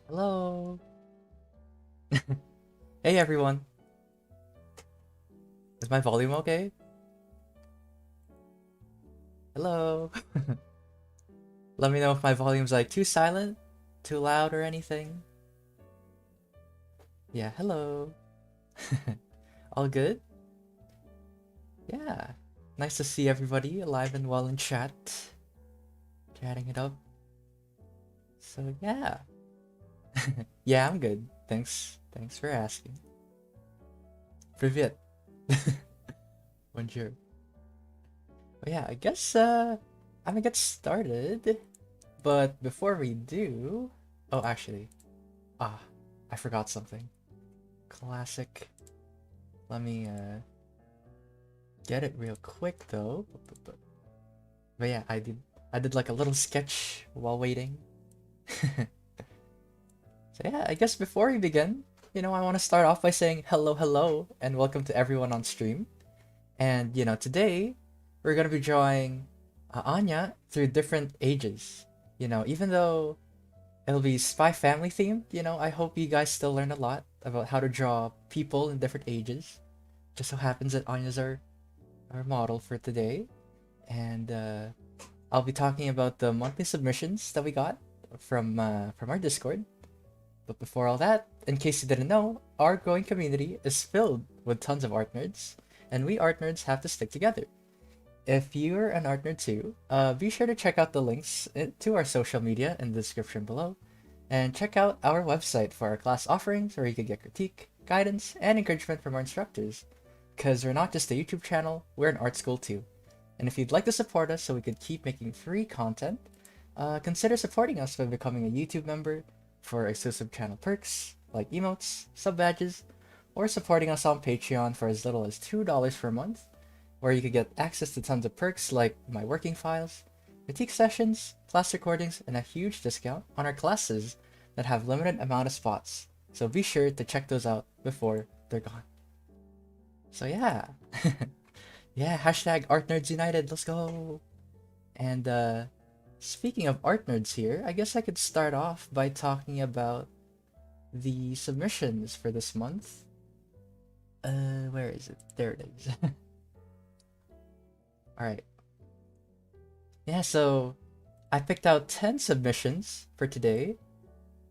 Hello. Hey everyone. Is my volume okay? Hello. Let me know if my volume's like too silent, too loud or anything. Yeah, hello. All good? Yeah. Nice to see everybody alive and well in chat. Chatting it up. So yeah. Yeah, I'm good. Thanks for asking. Привет. Bonjour. But yeah, I guess I'm gonna get started. But before we do, oh actually, ah, I forgot something. Classic. Let me get it real quick though. But yeah, I did like a little sketch while waiting. So yeah, I guess before we begin, I want to start off by saying hello, hello, and welcome to everyone on stream. And today we're gonna be drawing Anya through different ages. Even though it'll be Spy Family themed, I hope you guys still learn a lot about how to draw people in different ages. Just so happens that Anya's our model for today. And I'll be talking about the monthly submissions that we got from our Discord. But before all that, in case you didn't know, our growing community is filled with tons of art nerds, and we art nerds have to stick together. If you're an art nerd too, be sure to check out the links to our social media in the description below, and check out our website for our class offerings where you can get critique, guidance, and encouragement from our instructors. Because we're not just a YouTube channel, we're an art school too. And if you'd like to support us so we could keep making free content, consider supporting us by becoming a YouTube member for exclusive channel perks like emotes, sub badges, or supporting us on Patreon for as little as $2 per month, where you could get access to tons of perks like my working files, critique sessions, class recordings, and a huge discount on our classes that have limited amount of spots. So be sure to check those out before they're gone. So yeah. Yeah, hashtag Art Nerds United, let's go! And speaking of art nerds here, I guess I could start off by talking about the submissions for this month. Where is it? There it is. Alright. Yeah, so I picked out 10 submissions for today,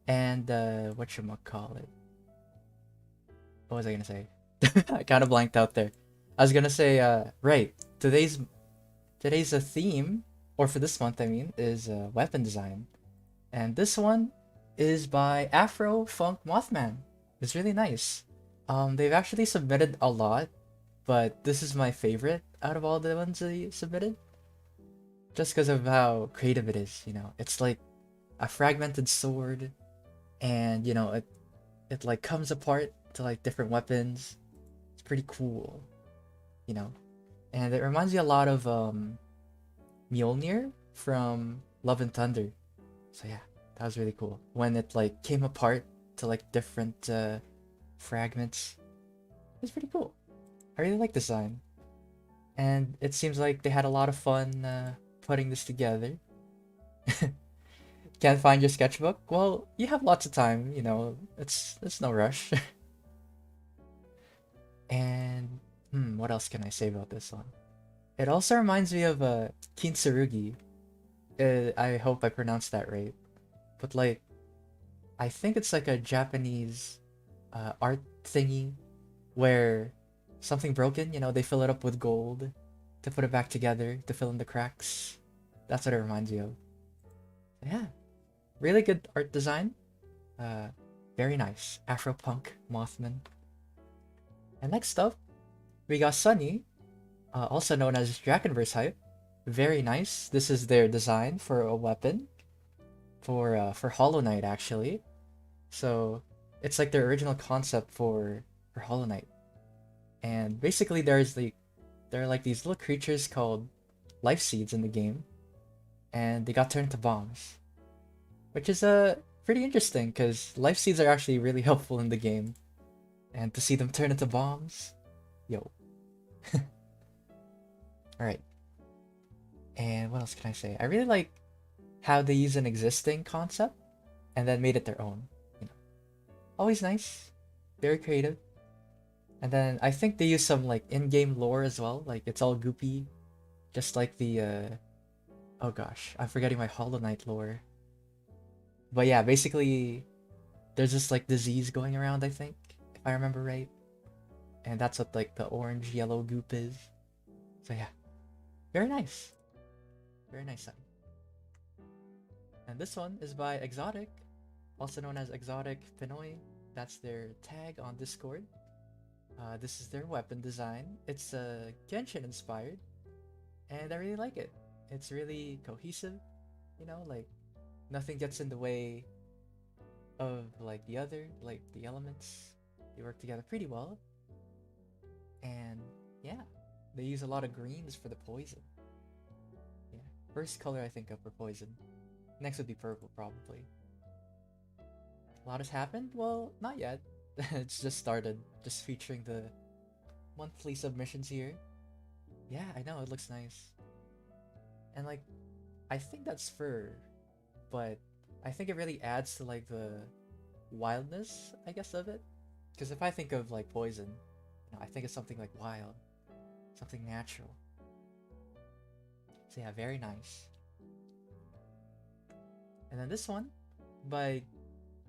and whatchamacallit? What was I gonna say? I kind of blanked out there. I was gonna say, right, today's a theme, or for this month, I mean, is weapon design. And this one is by Afro Funk Mothman. It's really nice. They've actually submitted a lot, but this is my favorite out of all the ones they submitted. Just because of how creative it is, It's like a fragmented sword, and it like comes apart to like different weapons. It's pretty cool, you know. And it reminds me a lot of Mjolnir from Love and Thunder. So yeah, that was really cool. When it like came apart to like different fragments. It's pretty cool. I really like the design. And it seems like they had a lot of fun putting this together. Can't find your sketchbook? Well, you have lots of time, it's no rush. And what else can I say about this one? It also reminds me of Kintsurugi. I hope I pronounced that right. But like, I think it's like a Japanese art thingy where something broken, they fill it up with gold to put it back together to fill in the cracks. That's what it reminds me of. Yeah, really good art design. Uh, Very nice. Afropunk Mothman. And next up, we got Sunny, also known as Dragonverse Hype. Very nice. This is their design for a weapon for Hollow Knight actually. So it's like their original concept for Hollow Knight. And basically there are like these little creatures called life seeds in the game, and they got turned into bombs, which is pretty interesting because life seeds are actually really helpful in the game, and to see them turn into bombs, yo. All right, and what else can I say? I really like how they use an existing concept and then made it their own. Always nice, very creative. And then I think they use some like in-game lore as well. Like it's all goopy, just like the oh gosh, I'm forgetting my Hollow Knight lore. But yeah, basically there's this like disease going around, I think, if I remember right. And that's what like the orange yellow goop is. So yeah, very nice. Very nice sign. And this one is by Exotic, also known as Exotic Pinoy. That's their tag on Discord. This is their weapon design. It's Genshin inspired, and I really like it. It's really cohesive, like nothing gets in the way of like the other, like the elements. They work together pretty well, and yeah, they use a lot of greens for the poison. Yeah, first color I think of for poison. Next would be purple, probably. A lot has happened? Well, not yet. It's just started, just featuring the monthly submissions here. Yeah, I know, it looks nice. And like, I think that's fur, but I think it really adds to like the wildness, I guess, of it. Because if I think of like poison, I think of something like wild, something natural. So yeah, very nice. And then this one by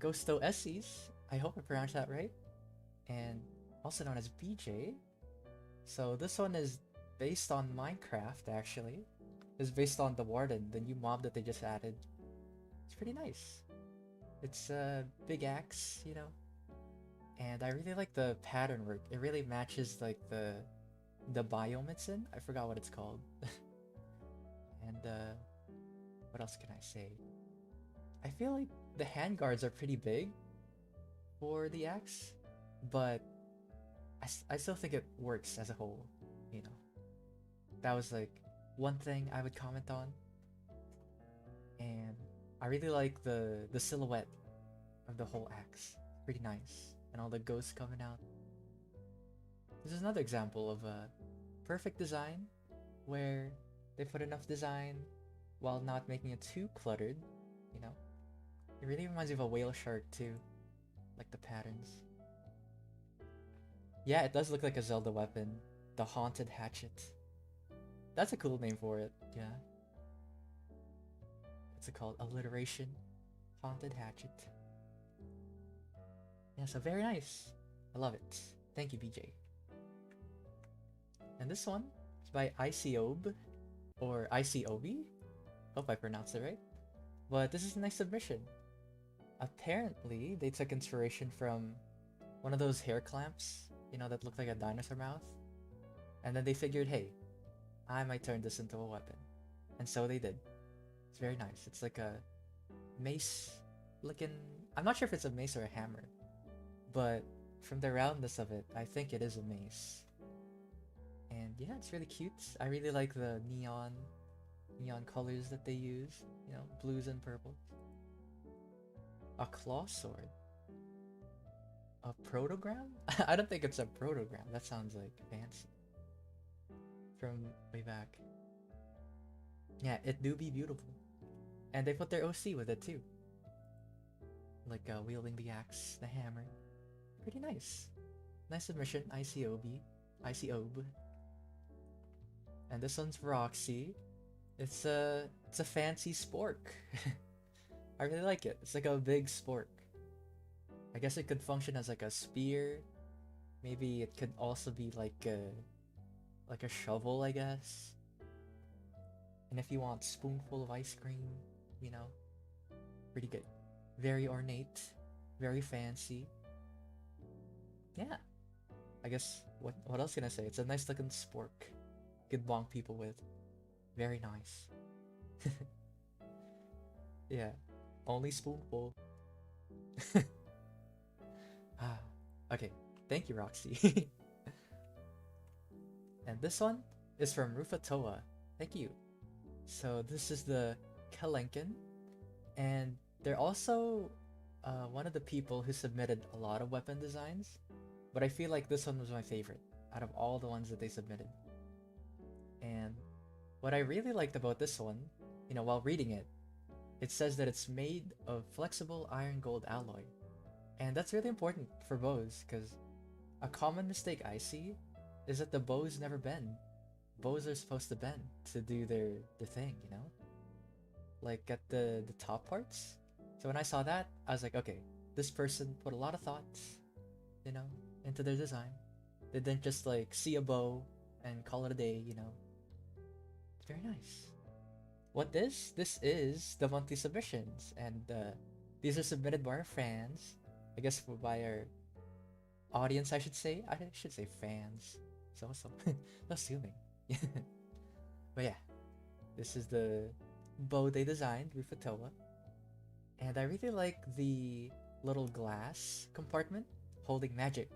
Ghosto Esses, I hope I pronounced that right, and also known as BJ. So this one is based on Minecraft, actually. It's based on the Warden, the new mob that they just added. It's pretty nice. It's a big axe, and I really like the pattern work. It really matches like the biome it's in. I forgot what it's called. And what else can I say? I feel like the handguards are pretty big for the axe, but I still think it works as a whole, you know. That was like one thing I would comment on. And I really like the silhouette of the whole axe. Pretty nice. And all the ghosts coming out. This is another example of a perfect design where they put enough design while not making it too cluttered, you know. It really reminds me of a whale shark too, like the patterns. Yeah, it does look like a Zelda weapon. The Haunted Hatchet. That's a cool name for it, yeah. What's it called? Alliteration. Haunted Hatchet. Yeah, so very nice. I love it. Thank you, BJ. And this one is by ICOB, or ICOB. Hope I pronounced it right. But this is a nice submission. Apparently, they took inspiration from one of those hair clamps, that look like a dinosaur mouth. And then they figured, hey, I might turn this into a weapon. And so they did. It's very nice. It's like a mace looking... I'm not sure if it's a mace or a hammer. But from the roundness of it, I think it is a mace. And yeah, it's really cute. I really like the neon colors that they use. Blues and purples. A claw sword. A protogram? I don't think it's a protogram. That sounds like fancy. From way back. Yeah, it do be beautiful. And they put their OC with it too. Like wielding the axe, the hammer. Pretty nice. Nice submission, ICOB. ICOB. And this one's Roxy. It's a fancy spork. I really like it. It's like a big spork. I guess it could function as like a spear. Maybe it could also be like a shovel, I guess. And if you want spoonful of ice cream, pretty good. Very ornate, very fancy. Yeah. I guess what else can I say? It's a nice looking spork. Could bonk people with. Very nice. Yeah. Only spoonful. Okay. Thank you, Roxy. And this one is from Rufatoa. Thank you. So this is the Kalenkin, and they're also one of the people who submitted a lot of weapon designs, but I feel like this one was my favorite out of all the ones that they submitted. And what I really liked about this one, while reading it, it says that it's made of flexible iron gold alloy. And that's really important for bows, because a common mistake I see is that the bows never bend. Bows are supposed to bend to do their thing, you know? Like at the top parts. So when I saw that, I was like, okay, this person put a lot of thought, you know, into their design. They didn't just like see a bow and call it a day, you know. It's very nice. What this? This is the monthly submissions, and these are submitted by our fans. I guess by our audience, I should say. I should say fans. So assuming. But yeah, this is the bow they designed, Rufatoa. And I really like the little glass compartment holding magic.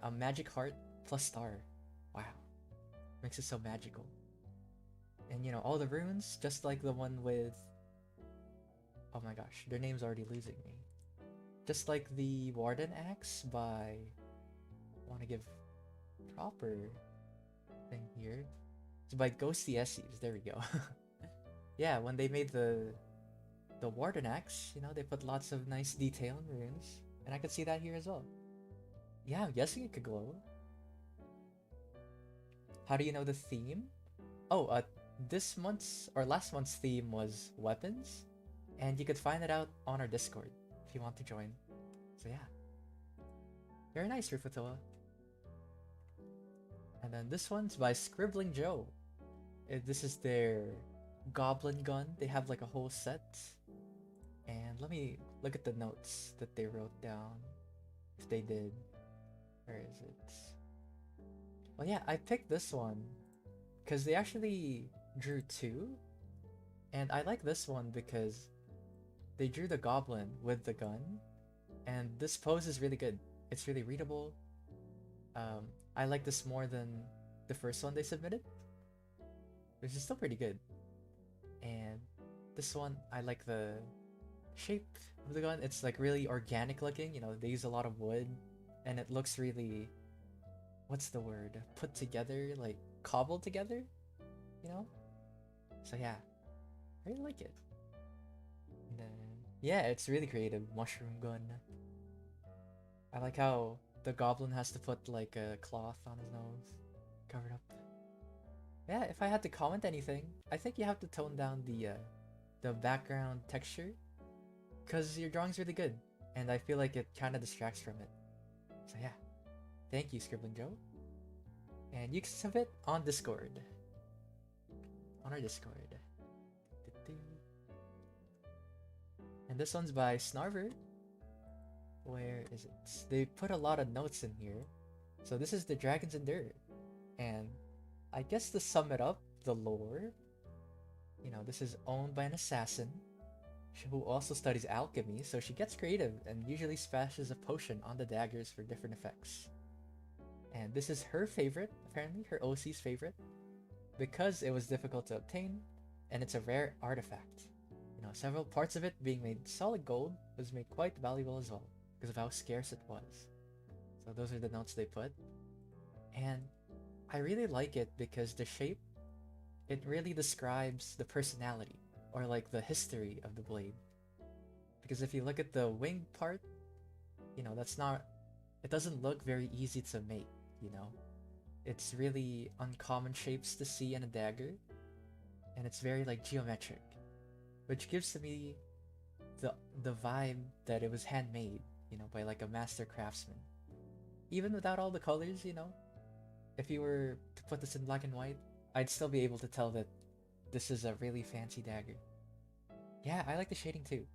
A magic heart plus star. Wow. Makes it so magical. And you know, all the runes, just like the one with... Oh my gosh, their name's already losing me. Just like the Warden Axe by... I want to give proper thing here. It's by Ghosty Essies, there we go. Yeah, when they made the Warden Axe, you know, they put lots of nice detail and runes. And I could see that here as well. Yeah, I'm guessing it could glow. How do you know the theme? Oh, this month's or last month's theme was weapons, and you could find it out on our Discord if you want to join. So yeah, very nice, Rufatoa. And then this one's by Scribbling Joe. This is their goblin gun. They have like a whole set, and let me look at the notes that they wrote down. If they did, where is it? Well, yeah, I picked this one because they actually drew two, and I like this one because they drew the goblin with the gun, and this pose is really good. It's really readable. I like this more than the first one they submitted, which is still pretty good. And this one, I like the shape of the gun. It's like really organic looking, you know, they use a lot of wood, and it looks really, what's the word? Put together, like cobbled together, you know? So yeah, I really like it. And then, yeah, it's really creative. Mushroom gun. I like how the goblin has to put like a cloth on his nose, covered up. Yeah, if I had to comment anything, I think you have to tone down the background texture, because your drawing's really good, and I feel like it kind of distracts from it. So yeah, thank you, Scribbling Joe. And you can submit on Discord. On our Discord. And this one's by Snarver. Where is it? They put a lot of notes in here. So this is the Dragons in Dirt. And I guess to sum it up, the lore, you know, this is owned by an assassin who also studies alchemy, so she gets creative and usually splashes a potion on the daggers for different effects. And this is her favorite, apparently, her OC's favorite, because it was difficult to obtain, and it's a rare artifact. You know, several parts of it being made solid gold was made quite valuable as well, because of how scarce it was. So those are the notes they put. And I really like it because the shape, it really describes the personality, or like the history of the blade. Because if you look at the wing part, you know, it doesn't look very easy to make, you know? It's really uncommon shapes to see in a dagger, and it's very like geometric, which gives to me the vibe that it was handmade, you know, by like a master craftsman. Even without all the colors, you know, if you were to put this in black and white, I'd still be able to tell that this is a really fancy dagger. Yeah, I like the shading too.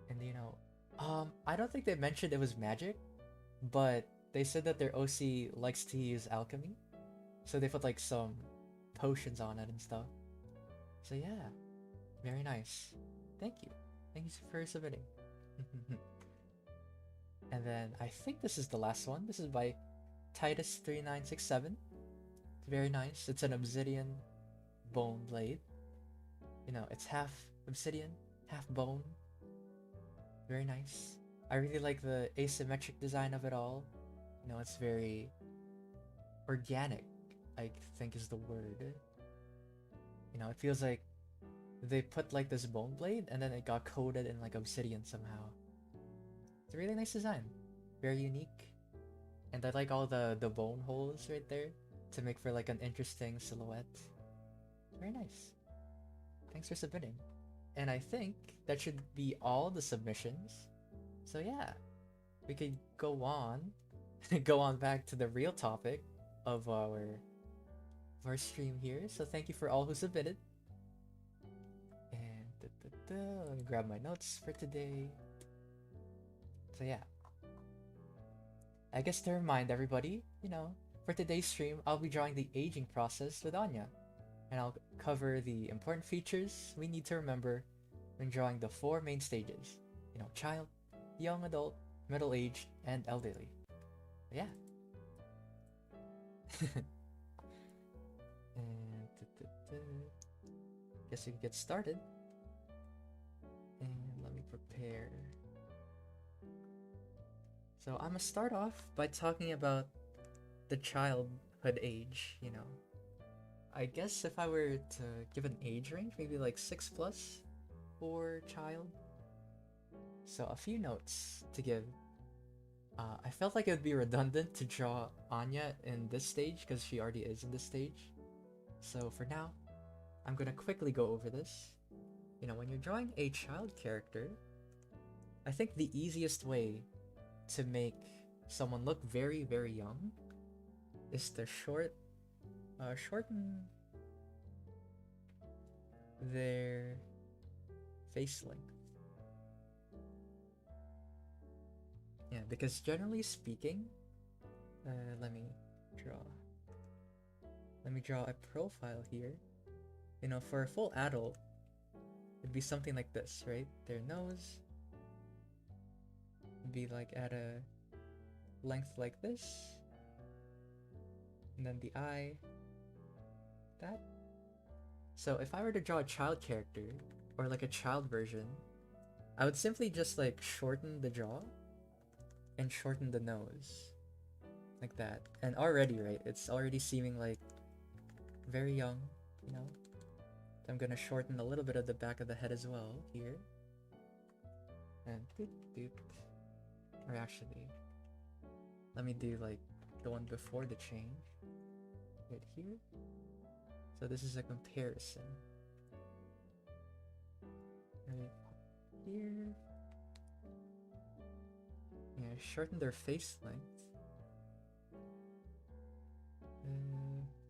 And you know, I don't think they mentioned it was magic, but they said that their OC likes to use alchemy, so they put like some potions on it and stuff. So yeah, very nice. Thank you. Thank you for submitting. And then I think this is the last one. This is by Titus3967. It's very nice. It's an obsidian bone blade. You know, it's half obsidian, half bone. Very nice. I really like the asymmetric design of it all. You know, it's very organic, I think is the word. You know, it feels like they put like this bone blade and then it got coated in like obsidian somehow. It's a really nice design. Very unique. And I like all the bone holes right there to make for like an interesting silhouette. Very nice. Thanks for submitting. And I think that should be all the submissions. So yeah, we could go on, go on back to the real topic of our stream here. So thank you for all who submitted. And let me grab my notes for today. So yeah, I guess to remind everybody, for today's stream, I'll be drawing the aging process with Anya, and I'll cover the important features we need to remember when drawing the 4 main stages, child, young adult, middle-aged, and elderly. But yeah. And guess we can get started. And let me prepare. So I'm gonna start off by talking about the childhood age, I guess if I were to give an age range, maybe like 6+ for child. So a few notes to give. I felt like it would be redundant to draw Anya in this stage because she already is in this stage. So for now, I'm gonna quickly go over this. When you're drawing a child character, I think the easiest way to make someone look very, very young is to shorten their face length. Yeah, because generally speaking, let me draw a profile here. For a full adult, it'd be something like this, right? Their nose would be like at a length like this, and then the eye, that. So if I were to draw a child character, or like a child version, I would simply just like shorten the jaw and shorten the nose like that. And already, right, it's already seeming like very young, I'm gonna shorten a little bit of the back of the head as well here. And doot, doot. Or actually, let me do like the one before the change right here. So this is a comparison right here. Yeah, shorten their face length.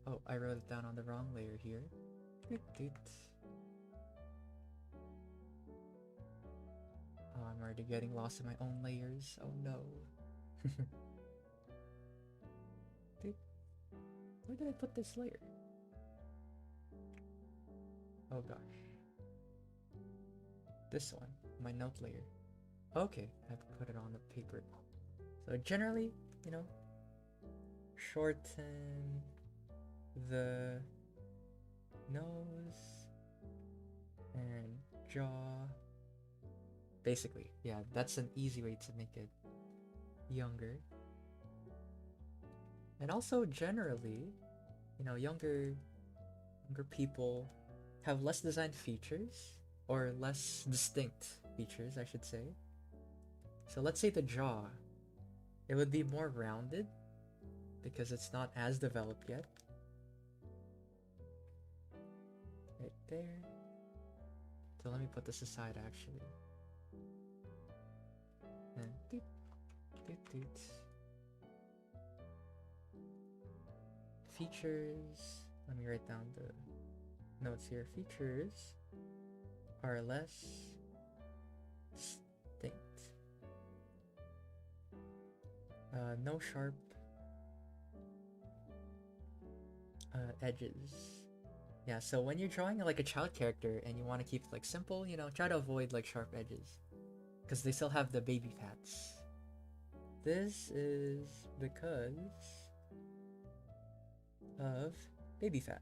Oh, I wrote it down on the wrong layer here. Doot, doot. Oh, I'm already getting lost in my own layers. Oh no. Dude, where did I put this layer? Oh gosh. This one, my note layer. Okay, I have to put it on the paper. So generally, shorten the nose and jaw. Basically, yeah, that's an easy way to make it younger. And also generally, younger people have less designed features, or less distinct features, I should say. So let's say the jaw, it would be more rounded because it's not as developed yet. Right there. So let me put this aside actually. And doot, doot, doot. Features, let me write down the notes here. Features are less distinct. No sharp edges. Yeah, so when you're drawing like a child character and you want to keep it like simple, try to avoid like sharp edges because they still have the baby fats. This is because of baby fat.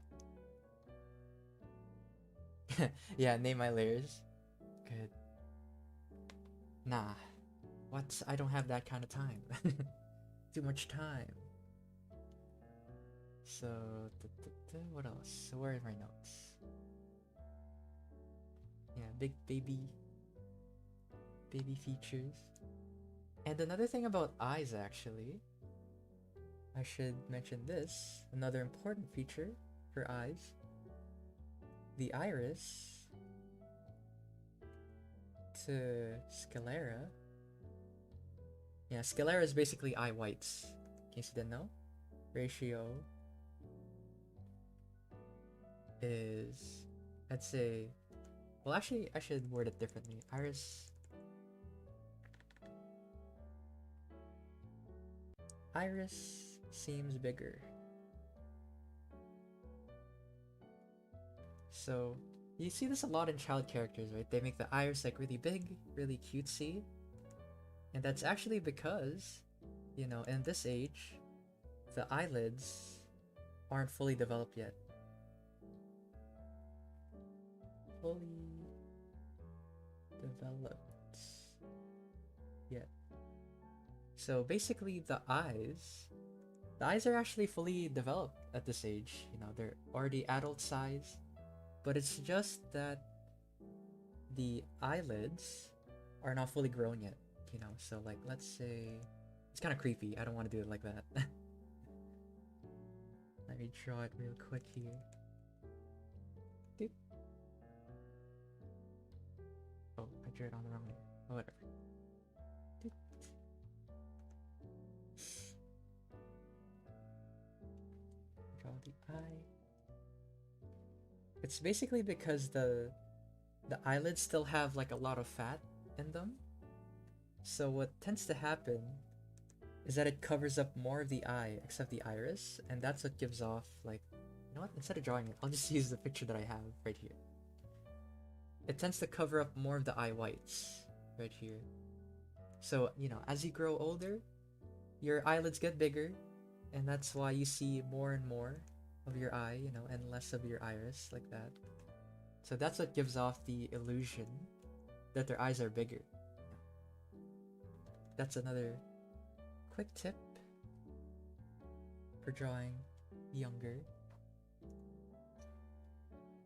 Yeah, name my layers. Good. Nah. What? I don't have that kind of time. Too much time. So, what else? So where are my notes? big baby features. And another thing about eyes, actually, I should mention this. Another important feature for eyes, the iris to sclera. Yeah, sclera is basically eye whites. In case you didn't know, ratio is, let's say, well, actually, I should word it differently. Iris seems bigger. So you see this a lot in child characters, right? They make the iris like really big, really cutesy. And that's actually because, you know, in this age, the eyelids aren't fully developed yet. Fully developed yet. So basically the eyes are actually fully developed at this age. You know, they're already adult size, but it's just that the eyelids are not fully grown yet, you know. So like, let's say, it's kind of creepy. I don't want to do it like that. Let me draw it real quick here. Doop. Oh, I drew it on the wrong layer. Oh, whatever. Doop. Draw the eye. It's basically because the eyelids still have like a lot of fat in them. So what tends to happen is that it covers up more of the eye except the iris, and that's what gives off like, you know what, instead of drawing it, I'll just use the picture that I have right here. It tends to cover up more of the eye whites right here. So, you know, as you grow older, your eyelids get bigger, and that's why you see more and more of your eye, you know, and less of your iris, like that. So that's what gives off the illusion that their eyes are bigger. That's another quick tip for drawing younger.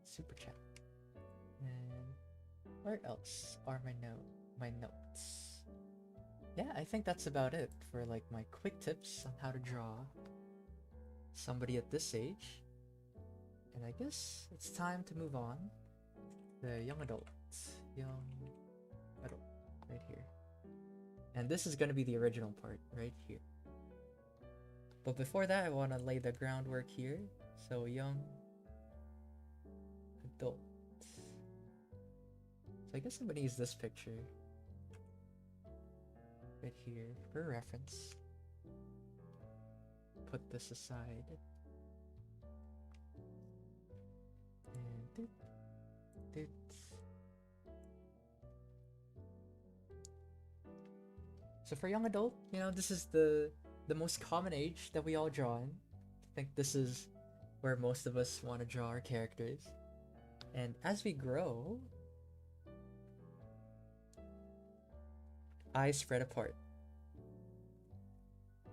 Super chat. And where else are my notes? Yeah, I think that's about it for like my quick tips on how to draw somebody at this age. And I guess it's time to move on. The young adult, right here. And this is going to be the original part right here. But before that, I want to lay the groundwork here. So young adult. So I guess I'm going to use this picture right here for reference. Put this aside. And doot, doot. So for young adult, you know, this is the most common age that we all draw in. I think this is where most of us want to draw our characters. And as we grow, eyes spread apart.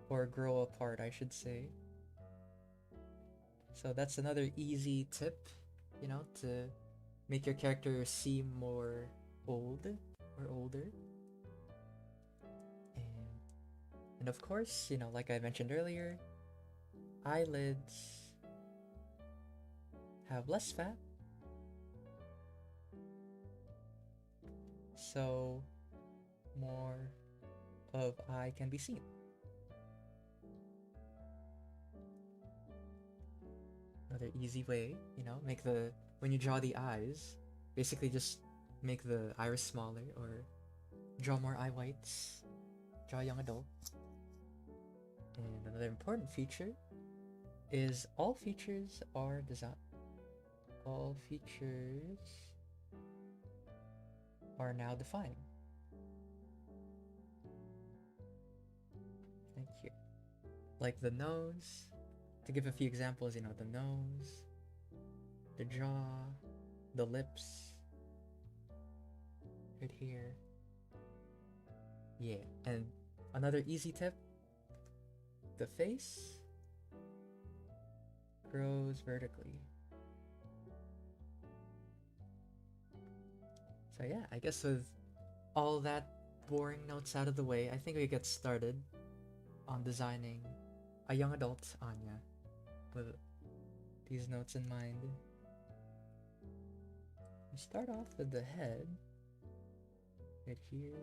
Or grow apart, I should say. So that's another easy tip, you know, to make your character seem more old or older. And of course, you know, like I mentioned earlier, eyelids have less fat, so more of eye can be seen. Another easy way, you know, when you draw the eyes, basically just make the iris smaller or draw more eye whites, draw young adult. And another important feature is all features are designed. All features are now defined. Thank you. Like the nose, to give a few examples, you know, the nose, the jaw, the lips, right here. Yeah, and another easy tip, the face grows vertically. So yeah, I guess with all that boring notes out of the way, I think we get started on designing a young adult Anya with these notes in mind. We start off with the head right here.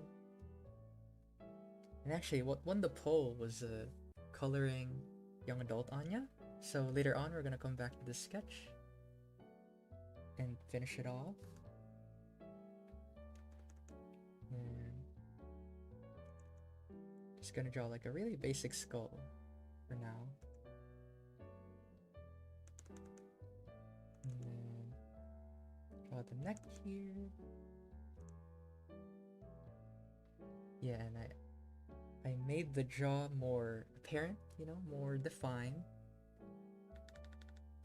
And actually, what won the poll was coloring young adult Anya. So later on, we're gonna come back to this sketch and finish it off. And just gonna draw like a really basic skull for now. And then draw the neck here. Yeah, and I made the jaw more apparent, you know, more defined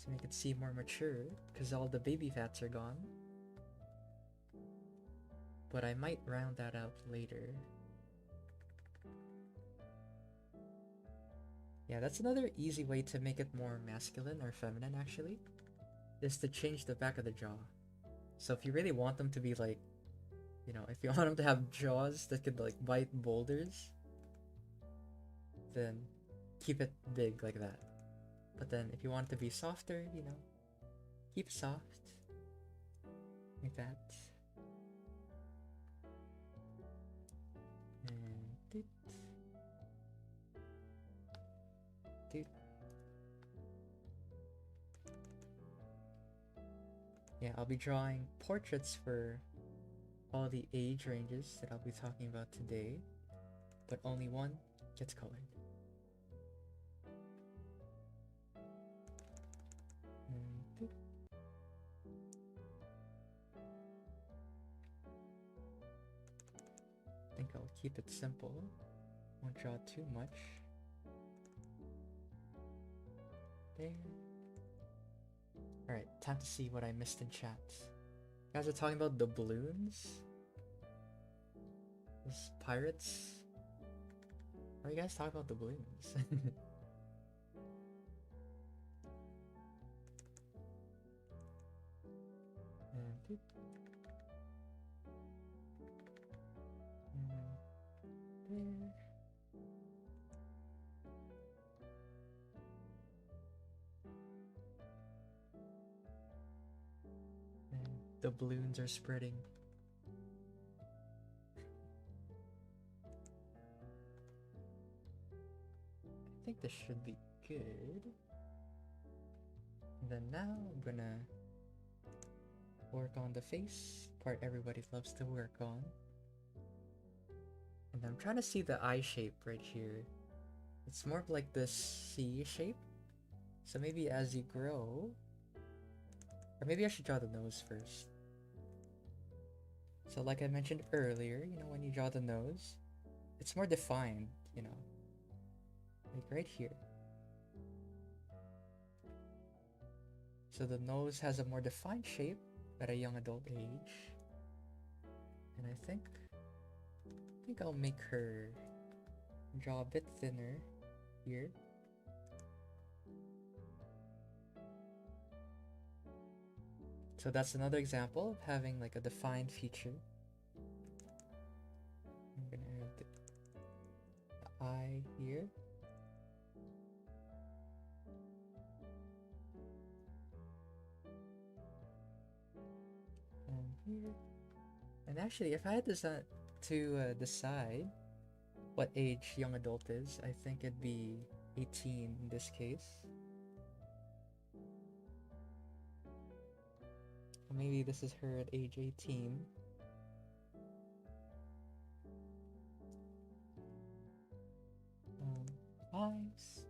to make it seem more mature because all the baby fats are gone. But I might round that out later. Yeah, that's another easy way to make it more masculine or feminine actually, is to change the back of the jaw. So if you really want them to be like, you know, if you want them to have jaws that could like bite boulders, then keep it big like that. But then if you want it to be softer, you know, keep it soft like that. And doot, doot. Yeah, I'll be drawing portraits for all the age ranges that I'll be talking about today, but only one gets colored. And I think I'll keep it simple. Won't draw too much. There. Alright, time to see what I missed in chat. You guys are talking about the balloons? Those pirates? Why are you guys talking about the balloons? And doop. And there. And the balloons are spreading. I think this should be good. And then now I'm gonna work on the face, part everybody loves to work on. And I'm trying to see the eye shape right here. It's more of like this C shape. So maybe as you grow, or maybe I should draw the nose first. So like I mentioned earlier, you know, when you draw the nose, it's more defined, you know, like right here. So the nose has a more defined shape at a young adult age. And I think I'll make her draw a bit thinner here. So that's another example of having like a defined feature. I'm gonna have the eye here. And here. And actually, if I had to decide what age young adult is, I think it'd be 18 in this case. Or maybe this is her at age 18. Eyes.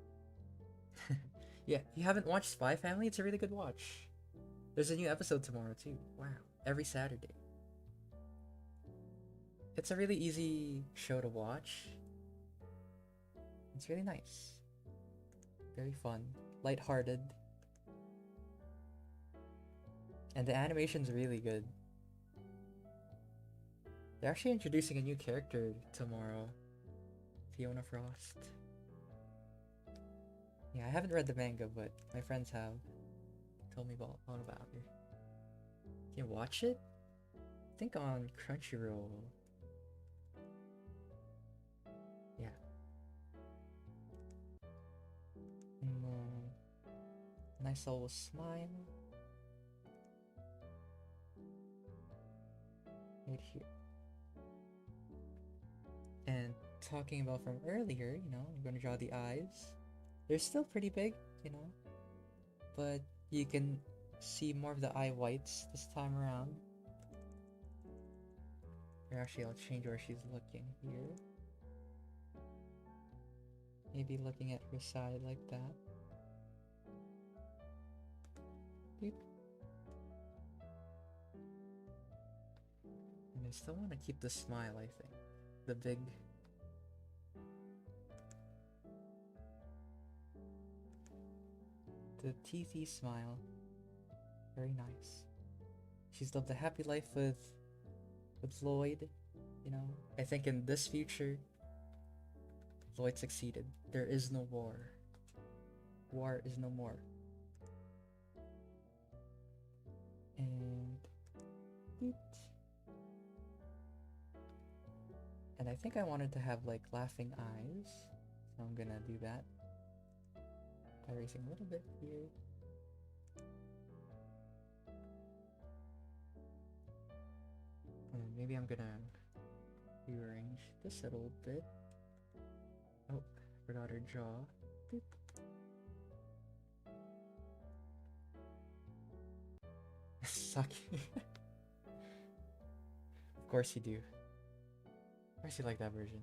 Yeah, if you haven't watched Spy Family, it's a really good watch. There's a new episode tomorrow too. Wow, every Saturday. It's a really easy show to watch. It's really nice. Very fun. Lighthearted. And the animation's really good. They're actually introducing a new character tomorrow. Fiona Frost. Yeah, I haven't read the manga, but my friends have told me all about her. Can you watch it? think on Crunchyroll. Yeah. Nice little smile. Right here. And talking about from earlier, I'm gonna draw the eyes. They're still pretty big, but you can see more of the eye whites this time around. Or actually, I'll change where she's looking here. Maybe looking at her side like that. Beep. And I still want to keep the smile, I think. The big... The teethy smile. Very nice. She's lived a happy life with Lloyd, I think in this future, Lloyd succeeded. There is no war. War is no more. And... And I think I wanted to have like laughing eyes, so I'm gonna do that by erasing a little bit here. And maybe I'm gonna rearrange this a little bit. Oh, forgot her jaw. Boop. Sucky. Of course you do. Of course you like that version.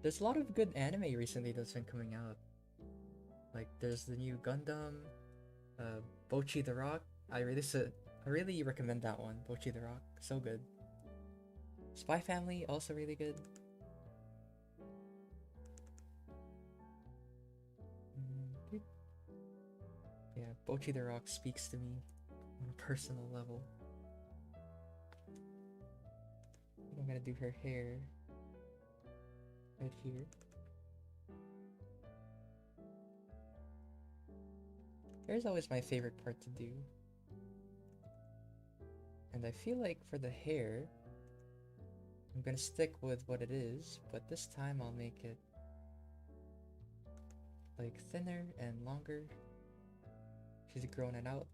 There's a lot of good anime recently that's been coming out. Like there's the new Gundam, Bocchi the Rock. I really recommend that one. Bocchi the Rock, so good. Spy Family, also really good. Yeah, Bocchi the Rock speaks to me on a personal level. I'm gonna do her hair right here. Hair's always my favorite part to do. And I feel like for the hair, I'm gonna stick with what it is, but this time I'll make it like thinner and longer. She's grown it out.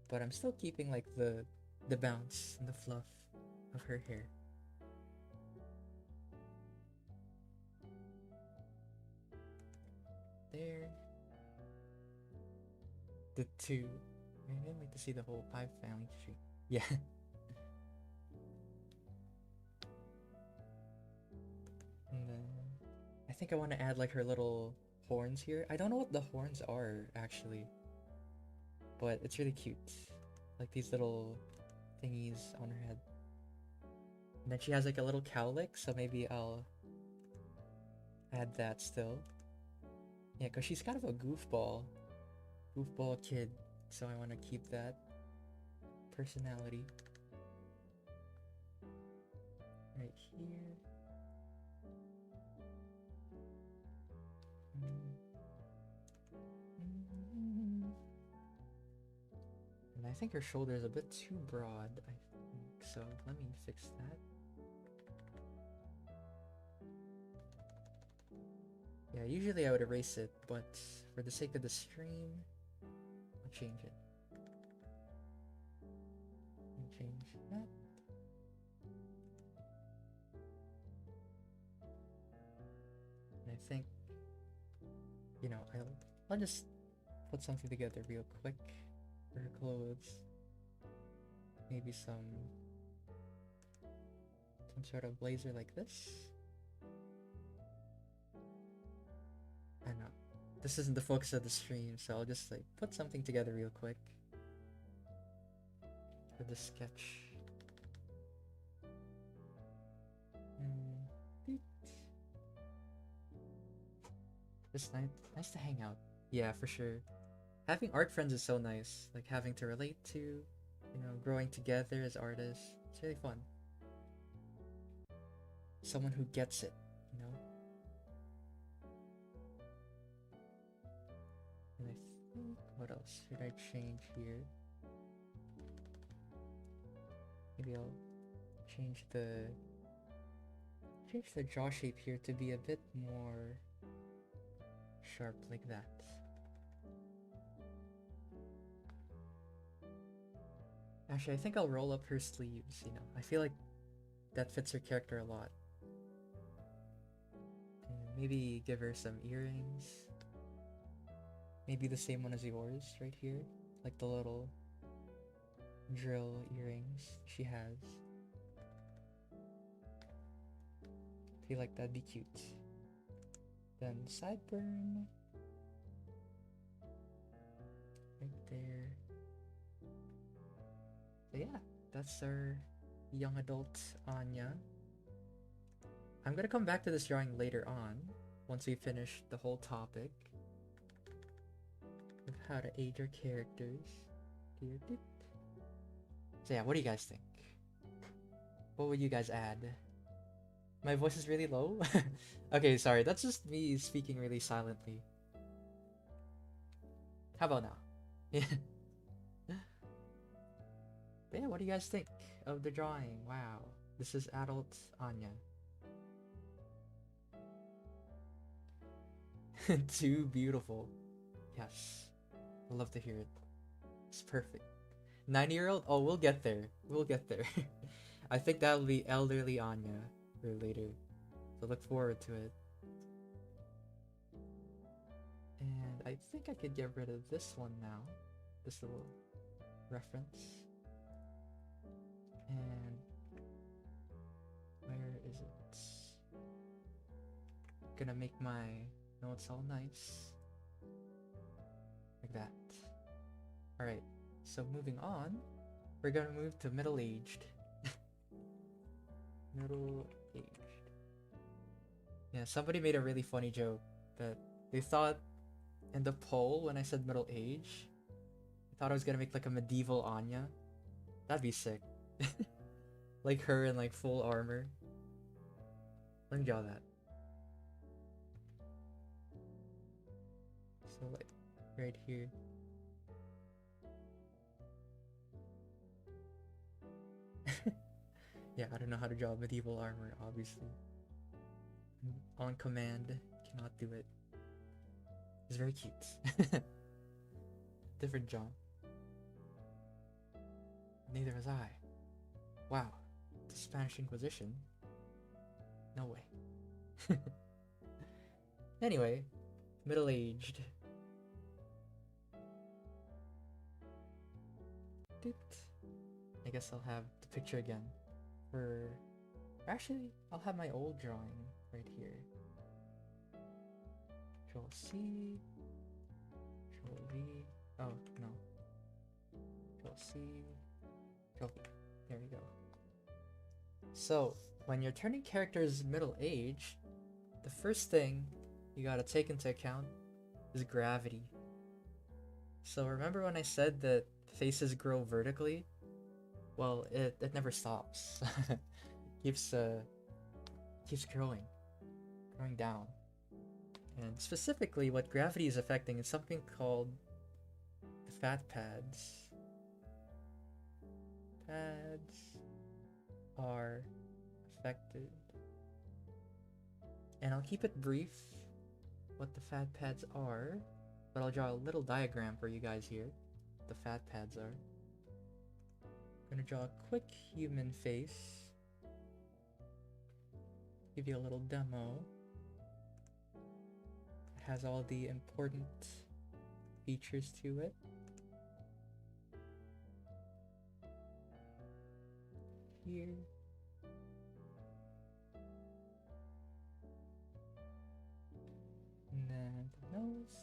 But I'm still keeping like the bounce and the fluff of her hair. There. The two. I can't wait to see the whole Spy Family tree. Yeah. And then I think I want to add like her little horns here. I don't know what the horns are actually, but it's really cute. Like these little thingies on her head. And then she has like a little cowlick, so maybe I'll add that still. Yeah, because she's kind of a goofball kid, so I want to keep that personality right here. And I think her shoulder is a bit too broad, I think, so let me fix that. Yeah, usually I would erase it, but for the sake of the stream, I'll change it. Change that. And I think, I'll just put something together real quick for her clothes. Maybe some sort of blazer like this. I know this isn't the focus of the stream, so I'll just like put something together real quick for the sketch. Just nice to hang out. Yeah, for sure. Having art friends is so nice. Like having to relate to, growing together as artists. It's really fun. Someone who gets it, And I think What else should I change here? Maybe I'll change the jaw shape here to be a bit more sharp like that. Actually, I think I'll roll up her sleeves, you know. I feel like that fits her character a lot. And maybe give her some earrings. Maybe the same one as yours right here. Like the little drill earrings she has. Feel like that'd be cute. Then sideburn. Right there. So yeah, that's our young adult Anya. I'm gonna come back to this drawing later on, once we finish the whole topic of how to age our characters. So yeah, what do you guys think? What would you guys add? My voice is really low? Okay, sorry, that's just me speaking really silently. How about now? Yeah. But yeah, what do you guys think of the drawing? Wow, this is adult Anya. Too beautiful. Yes, I love to hear it. It's perfect. 90-year-old? Oh, we'll get there. We'll get there. I think that'll be elderly Anya for later. So look forward to it. And I think I could get rid of this one now. This little reference. And where is it? Gonna make my notes all nice. Like that. Alright, so moving on, we're gonna move to middle-aged. Middle-aged. Yeah, somebody made a really funny joke that they thought in the poll when I said middle-aged, I thought I was gonna make like a medieval Anya. That'd be sick. Like her in like full armor. Let me draw that. So like right here. Yeah, I don't know how to draw medieval armor, obviously. On command, cannot do it. It's very cute. Different John. Neither was I. Wow, the Spanish Inquisition? No way. Anyway, middle-aged. I guess I'll have the picture again. Actually, I'll have my old drawing right here. Control C. Control V. Oh, no. Control C. Control V. There we go. So, when you're turning characters middle-aged, the first thing you gotta take into account is gravity. So remember when I said that faces grow vertically? Well, it never stops. keeps growing down. And specifically, what gravity is affecting is something called the fat pads. Pads are affected. And I'll keep it brief what the fat pads are, but I'll draw a little diagram for you guys here. What the fat pads are. I'm gonna draw a quick human face. Give you a little demo. It has all the important features to it. Here. And then the nose.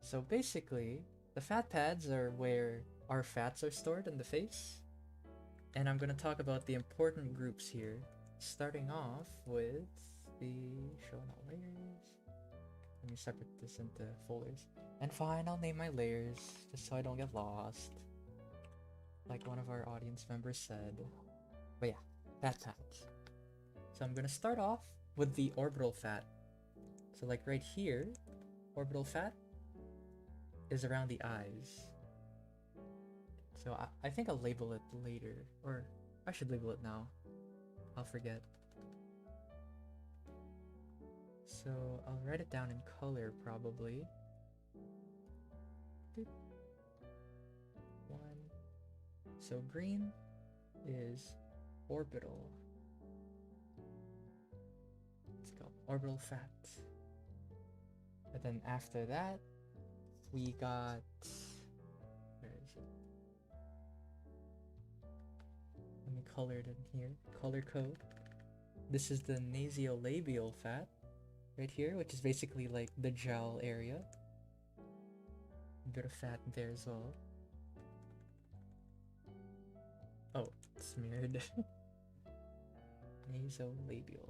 So basically, the fat pads are where our fats are stored in the face. And I'm going to talk about the important groups here. Starting off with the showing all layers. Let me separate this into folders. And fine, I'll name my layers just so I don't get lost. Like one of our audience members said. But yeah, fat pads. So I'm going to start off with the orbital fat. So like right here, orbital fat is around the eyes. So I think I'll label it later, or I should label it now. I'll forget. So I'll write it down in color probably. One. So green is orbital. Let's go. Orbital fat. And then after that, we got... Where is it? Let me color it in here. Color code. This is the nasolabial fat right here, which is basically like the jowl area. A bit of fat there as well. Oh, smeared. Nasolabial.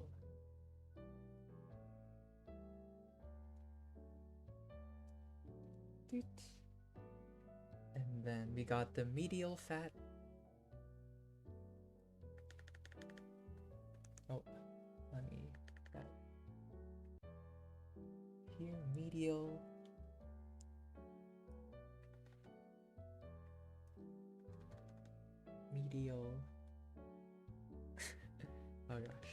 Doot. And then we got the medial fat. Oh, let me that here, medial. Medial. Oh gosh.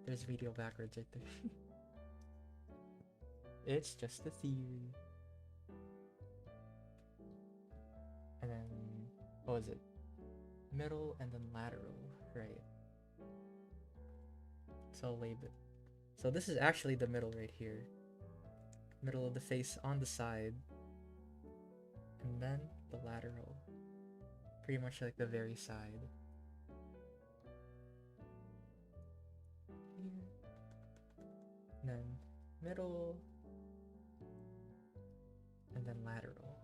There's medial backwards right there. It's just a theory. And then, what was it? Middle and then lateral, right? So I'll label it. So this is actually the middle right here. Middle of the face on the side. And then the lateral. Pretty much like the very side. Here. And then middle. And then lateral.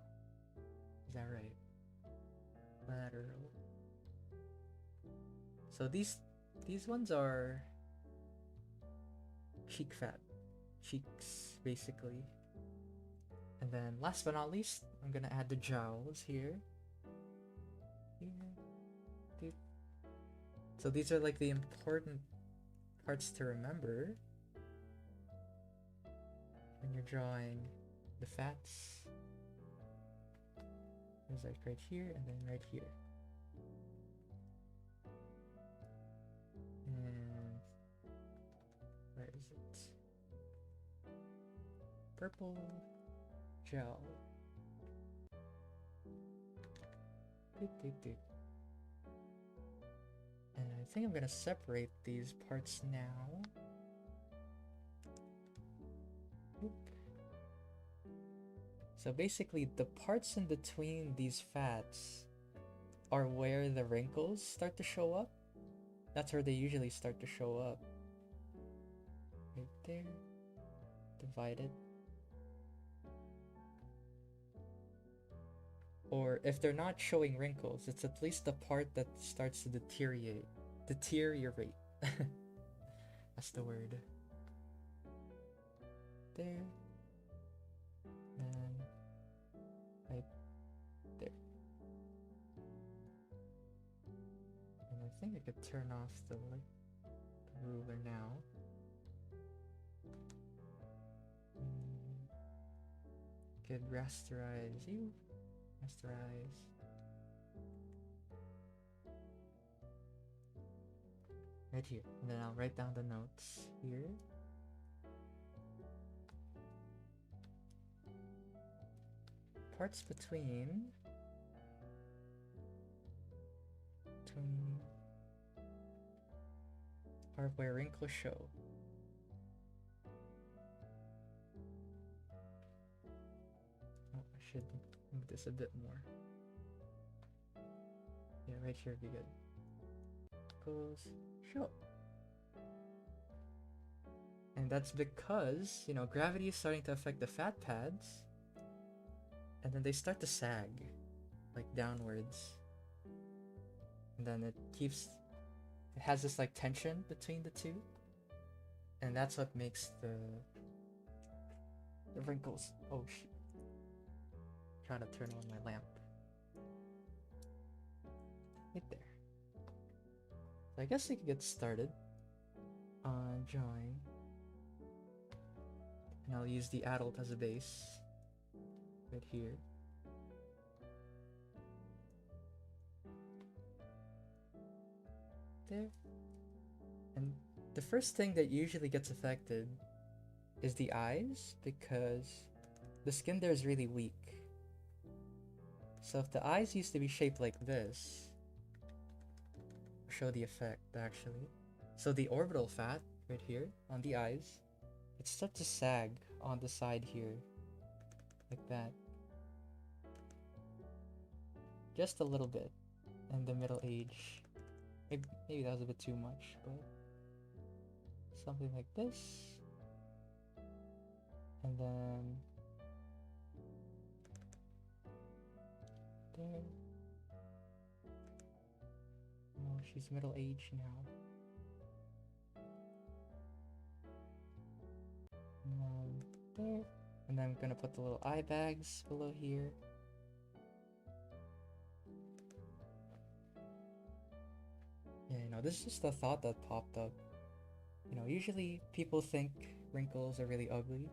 Is that right? Lateral. So these ones are cheek fat. Cheeks, basically. And then last but not least, I'm gonna add the jowls here. Here. Dude. So these are like the important parts to remember when you're drawing the fats. There's like right here and then right here. And where is it? Purple gel. And I think I'm gonna separate these parts now. Oop. So basically the parts in between these fats are where the wrinkles start to show up. That's where they usually start to show up. Right there. Divided. Or if they're not showing wrinkles, it's at least the part that starts to deteriorate. Deteriorate. That's the word. There. And right there. And I think I could turn off the ruler now. Could rasterize you. Rasterize. Right here. And then I'll write down the notes here. Parts between are where wrinkles show. Oh, I should move this a bit more. Yeah, right here would be good. Wrinkles show. And that's because, you know, gravity is starting to affect the fat pads. And then they start to sag, like downwards. And then it has this like tension between the two. And that's what makes the wrinkles. Oh shit. Trying to turn on my lamp. Right there. So I guess we could get started on drawing And I'll use the adult as a base right here. There. And the first thing that usually gets affected is the eyes, because the skin there is really weak. So if the eyes used to be shaped like this, I'll show the effect actually. So the orbital fat right here on the eyes, it starts to sag on the side here, like that. Just a little bit. And the middle age, maybe that was a bit too much, but something like this. And then there. No, she's middle aged now. And then there. And then I'm gonna put the little eye bags below here. Yeah, this is just a thought that popped up. Usually people think wrinkles are really ugly,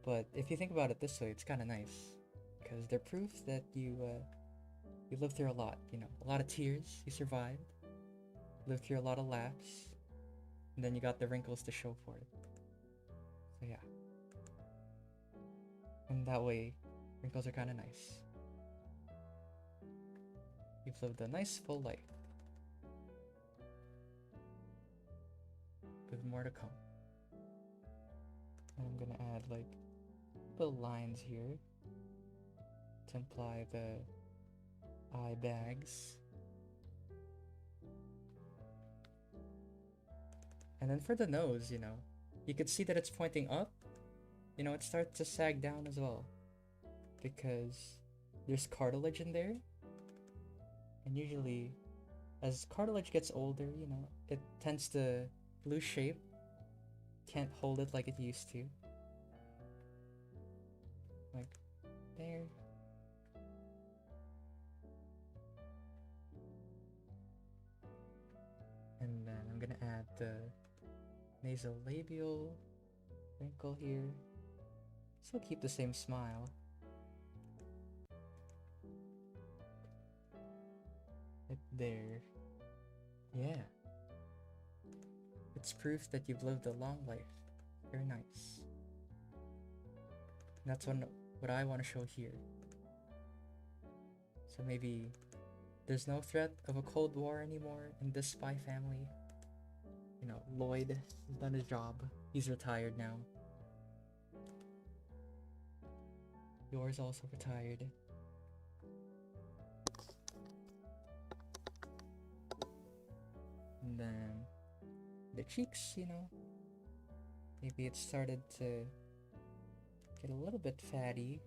but if you think about it this way, it's kind of nice, because they're proof that you lived through a lot. A lot of tears, you survived, lived through a lot of laughs, and then you got the wrinkles to show for it. So yeah, and that way, wrinkles are kind of nice. You've lived a nice full life, with more to come. And I'm gonna add like little lines here to imply the eye bags. And then for the nose, you could see that it's pointing up. It starts to sag down as well, because there's cartilage in there. And usually, as cartilage gets older, it tends to lose shape. Can't hold it like it used to. Like there. And then I'm gonna add the nasolabial wrinkle here. Still keep the same smile. Right there. Yeah. It's proof that you've lived a long life. Very nice. And that's what I want to show here. So maybe there's no threat of a Cold War anymore in this spy family. Lloyd has done his job. He's retired now. Yours also retired. And then the cheeks, maybe it started to get a little bit fatty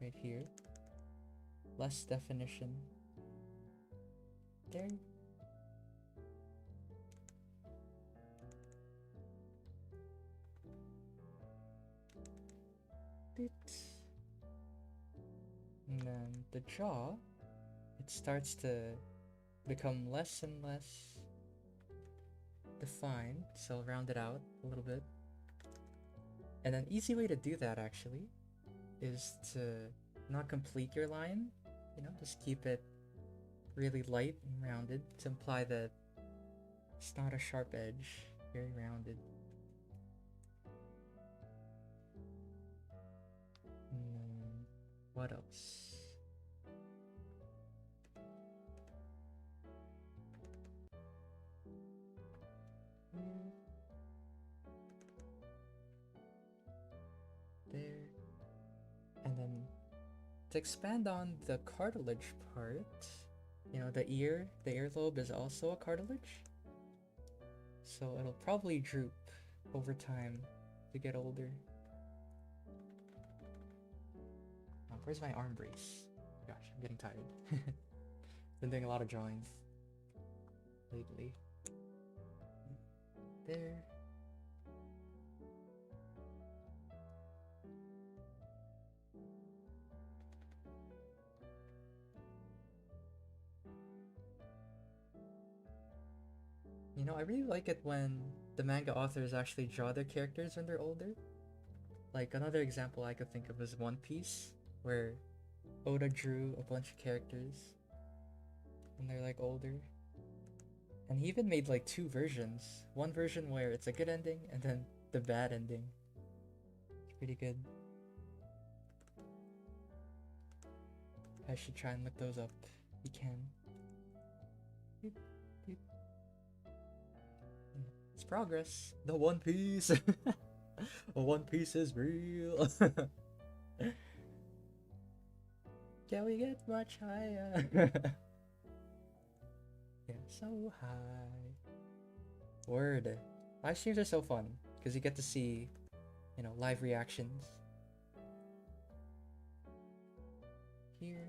right here. Less definition there. And then the jaw, it starts to become less and less defined, so I'll round it out a little bit. And an easy way to do that actually is to not complete your line, just keep it really light and rounded to imply that it's not a sharp edge, very rounded. And then what else? There. And then to expand on the cartilage part, the earlobe is also a cartilage. So it'll probably droop over time to get older. Oh, where's my arm brace? Gosh, I'm getting tired. Been doing a lot of drawing lately. There. I really like it when the manga authors actually draw their characters when they're older. Like another example I could think of is One Piece, where Oda drew a bunch of characters when they're like older. And he even made like two versions. One version where it's a good ending, and then the bad ending. It's pretty good. I should try and look those up. You can. Beep, beep. It's progress. The One Piece. One Piece is real. Can we get much higher? Yeah, so high. Word. Live streams are so fun because you get to see, live reactions. Here.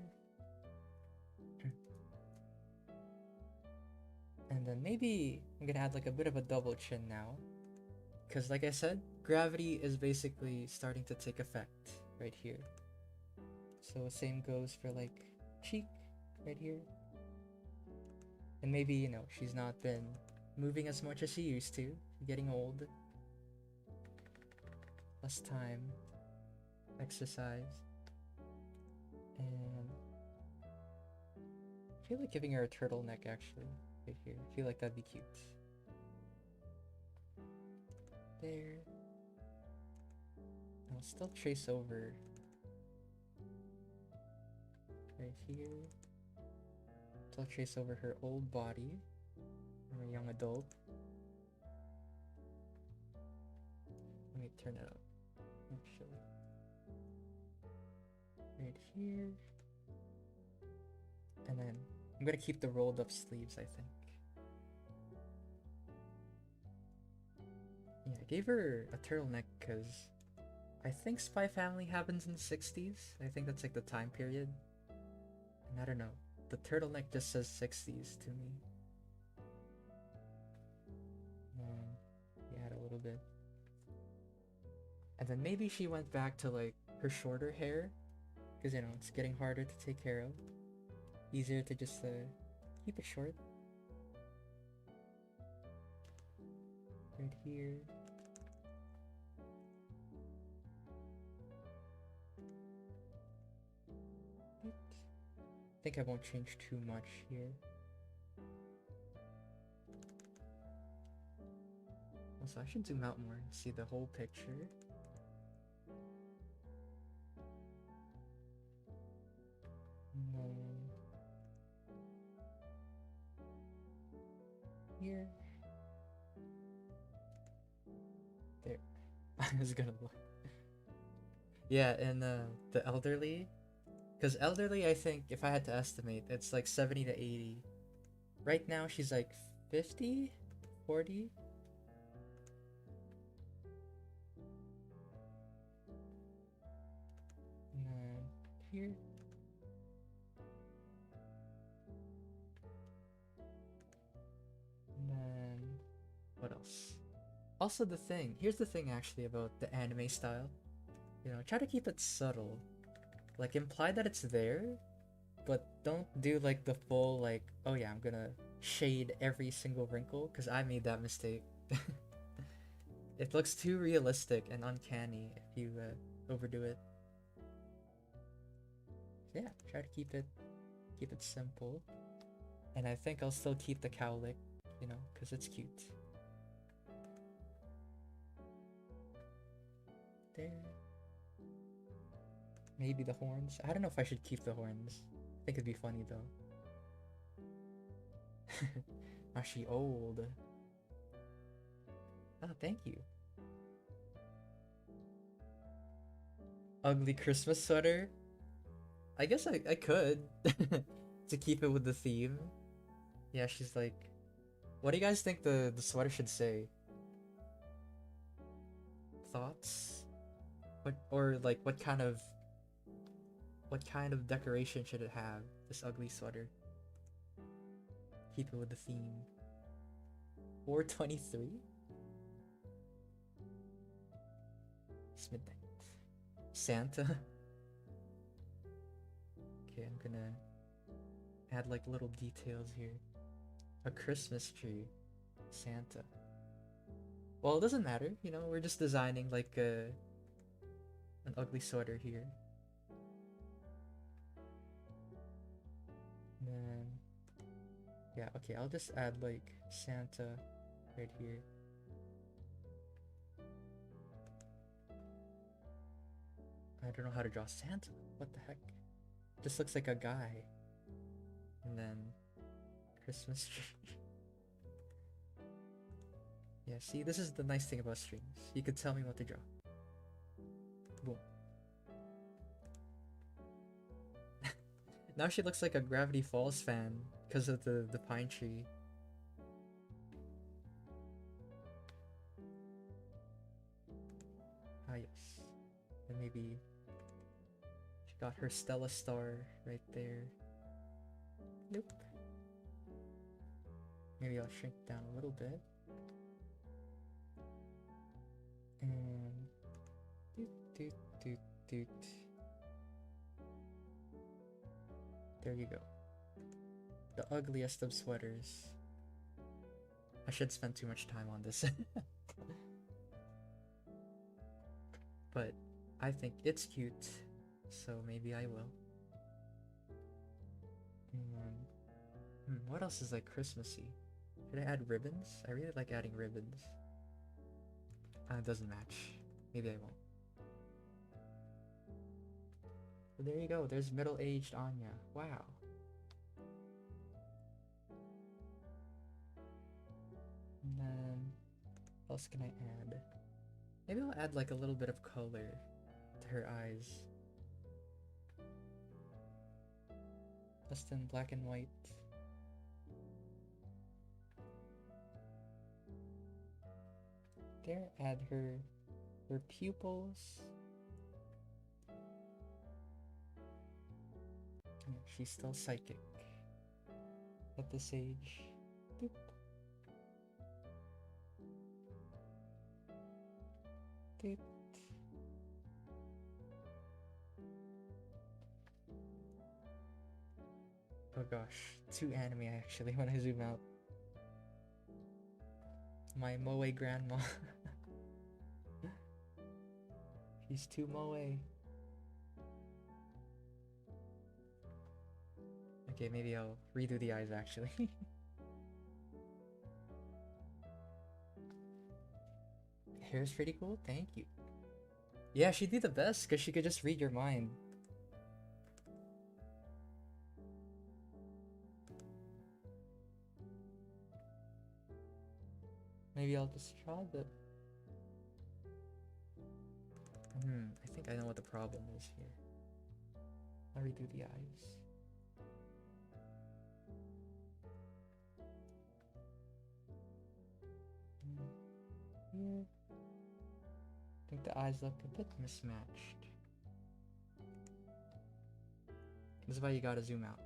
And then maybe I'm gonna add like a bit of a double chin now. Because like I said, gravity is basically starting to take effect right here. So same goes for like cheek right here. And maybe, she's not been moving as much as she used to. Getting old. Less time. Exercise. And I feel like giving her a turtleneck actually. Right here. I feel like that'd be cute. There. I'll still trace over right here. Still trace over her old body. Or a young adult. Let me turn it up. Actually. Right here. And then I'm gonna keep the rolled up sleeves, I think. Yeah, I gave her a turtleneck because I think Spy Family happens in the 60s. I think that's like the time period. And I don't know. The turtleneck just says 60s to me. Yeah, a little bit. And then maybe she went back to like her shorter hair. Because, it's getting harder to take care of. Easier to just keep it short. Right here. I think I won't change too much here. Also, I should zoom out more and see the whole picture. No. Here. There. I was gonna look. Yeah, and the elderly. Because elderly, I think, if I had to estimate, it's like 70 to 80. Right now, she's like 50? 40? And then here. And then what else? Also here's the thing actually about the anime style. Try to keep it subtle. Like imply that it's there, but don't do like the full like, oh yeah, I'm gonna shade every single wrinkle, because I made that mistake. It looks too realistic and uncanny if you overdo it. So yeah, try to keep it simple. And I think I'll still keep the cowlick, because it's cute. There. Maybe the horns. I don't know if I should keep the horns. I think it'd be funny though. Now she old. Oh, thank you. Ugly Christmas sweater. I guess I could to keep it with the theme. Yeah, she's like, what do you guys think the sweater should say? Thoughts? What kind of decoration should it have? This ugly sweater. Keep it with the theme. 423? It's midnight. Santa? Okay, I'm gonna add like little details here. A Christmas tree. Santa. Well, it doesn't matter, we're just designing like an ugly sweater here. And then, yeah, okay, I'll just add like Santa right here. I don't know how to draw Santa. What the heck? Just looks like a guy. And then Christmas tree. Yeah, see, this is the nice thing about streams. You could tell me what to draw. Boom. Now she looks like a Gravity Falls fan because of the pine tree. Ah, yes. And maybe she got her Stella star right there. Nope. Maybe I'll shrink down a little bit. And doot doot doot. There you go. The ugliest of sweaters. I should spend too much time on this. But I think it's cute, so maybe I will. And what else is like Christmassy? Should I add ribbons? I really like adding ribbons. It doesn't match. Maybe I won't. But there you go. There's middle-aged Anya. Wow. And then, what else can I add? Maybe I'll add like a little bit of color to her eyes. Just in black and white. There, add her pupils. Yeah, she's still psychic at this age. Doop. Doop. Oh gosh, too anime actually when I zoom out. My moe grandma. She's too moe. Okay, maybe I'll redo the eyes actually. Hair's pretty cool, thank you. Yeah, she'd be the best because she could just read your mind. Maybe I'll just draw the... I think I know what the problem is here. I'll redo the eyes. Here. I think the eyes look a bit mismatched. This is why you gotta zoom out.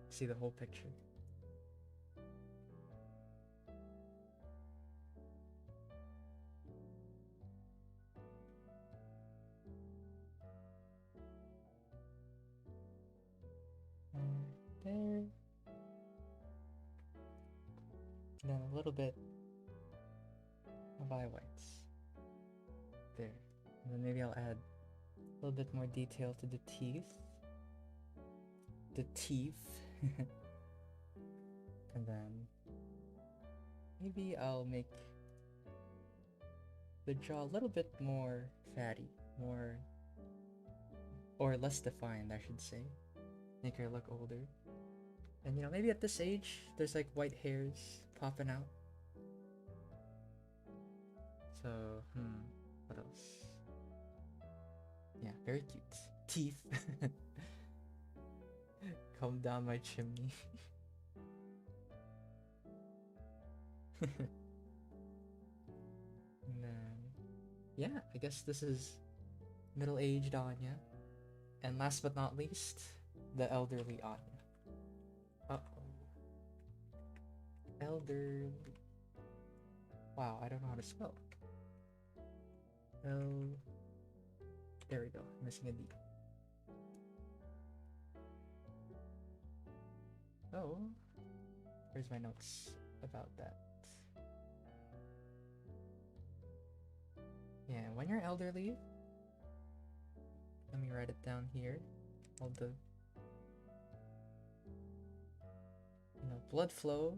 See the whole picture. There. And then a little bit of eye whites. There. And then maybe I'll add a little bit more detail to the teeth. The teeth. And then maybe I'll make the jaw a little bit more fatty, more, or less defined, I should say. Make her look older. And you know, maybe at this age, there's like white hairs popping out. So, what else? Yeah, very cute. Teeth. Come down my chimney. And then, yeah, I guess this is middle-aged Anya. And last but not least, the elderly Anya. Uh-oh. Elderly. Wow, I don't know how to spell. L. There we go. I'm missing a D. Oh. Where's my notes about that? Yeah, when you're elderly, Let me write it down here. All the blood flow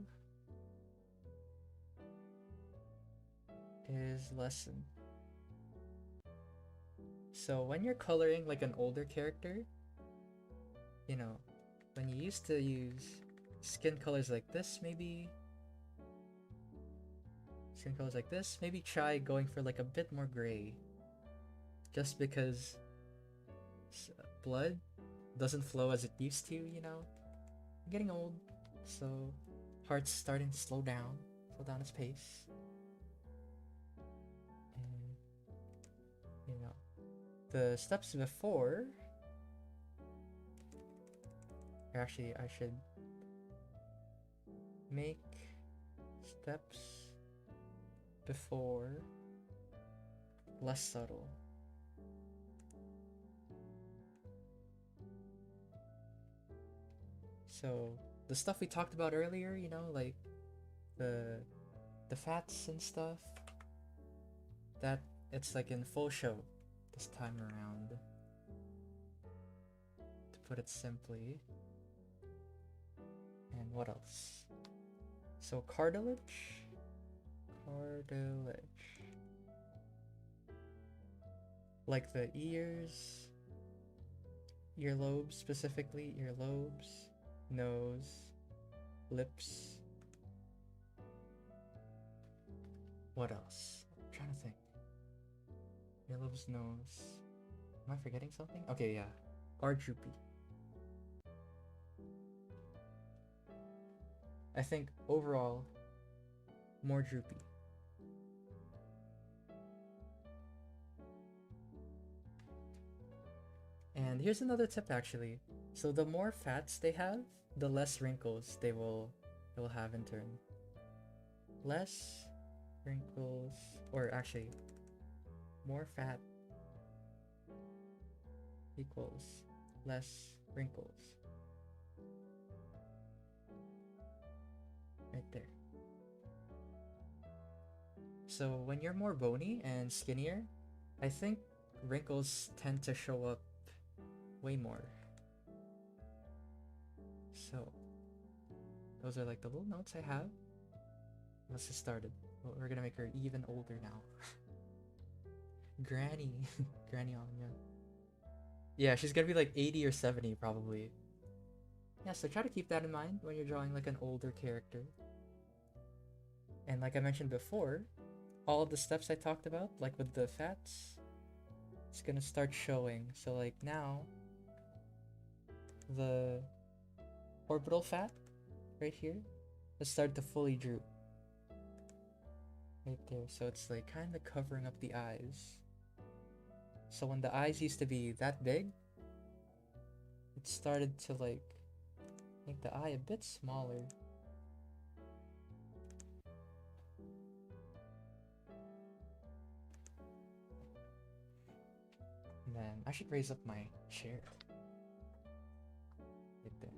is lessened. So when you're coloring like an older character, when you used to use skin colors like this, maybe try going for like a bit more gray. Just because blood doesn't flow as it used to, I'm getting old, so heart's starting to slow down its pace. And, the steps before, actually, I should make steps before less subtle. So the stuff we talked about earlier, like the fats and stuff, that it's like in full show this time around, to put it simply. And what else? So cartilage, like the ears, earlobes specifically, nose, lips. What else? I'm trying to think. Earlobes, nose. Am I forgetting something? Okay, yeah. Are droopy. I think overall, more droopy. And here's another tip actually. So the more fats they have, the less wrinkles they will have in turn. Less wrinkles, or actually, more fat equals less wrinkles. Right there. So when you're more bony and skinnier, I think wrinkles tend to show up way more. So those are like the little notes I have. Let's get started. We're gonna make her even older now. Granny. Granny Anya. Yeah, she's gonna be like 80 or 70 probably. Yeah, so try to keep that in mind when you're drawing like an older character. And like I mentioned before, all of the steps I talked about, like with the fats, it's gonna start showing. So like now, the orbital fat right here has started to fully droop. Right there, so it's like kind of covering up the eyes. So when the eyes used to be that big, it started to like make the eye a bit smaller. And then I should raise up my chair. Right there.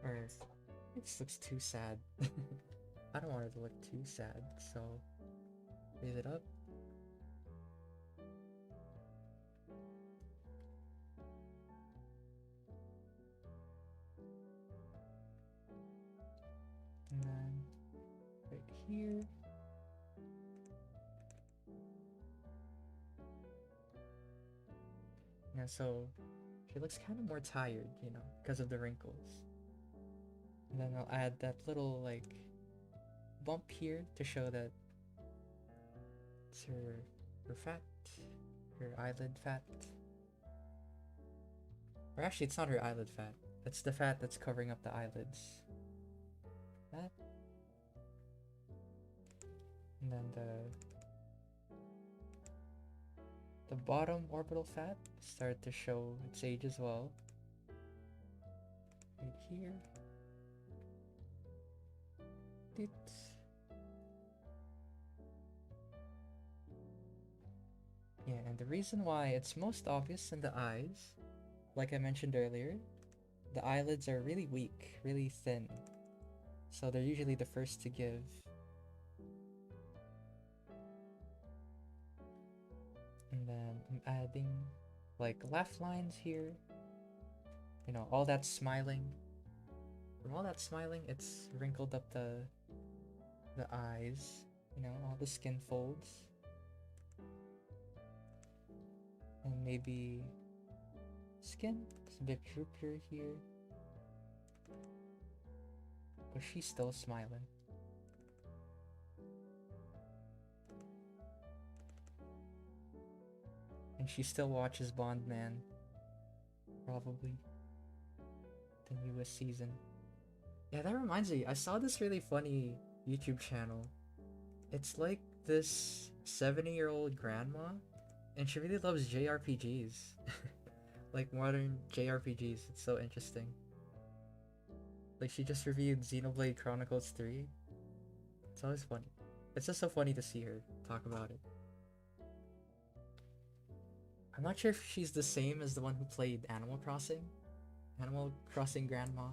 Or it just looks too sad. I don't want it to look too sad, so raise it up. And then right here. Yeah, so she looks kind of more tired, because of the wrinkles. And then I'll add that little like bump here to show that it's her fat, her eyelid fat. Or actually, it's not her eyelid fat. It's the fat that's covering up the eyelids. That. And then the bottom orbital fat started to show its age as well. Right here. Yeah, and the reason why it's most obvious in the eyes, like I mentioned earlier, the eyelids are really weak, really thin. So they're usually the first to give And then I'm adding like laugh lines here. You know, all that smiling. From all that smiling, it's wrinkled up the eyes. You know, all the skin folds. And maybe skin. It's a bit droopier here. But she's still smiling. And she still watches Bond Man. Probably. The newest season. Yeah, that reminds me. I saw this really funny YouTube channel. It's like this 70-year-old grandma. And she really loves JRPGs. Like modern JRPGs. It's so interesting. Like she just reviewed Xenoblade Chronicles 3. It's always funny. It's just so funny to see her talk about it. I'm not sure if she's the same as the one who played Animal Crossing. Animal Crossing Grandma.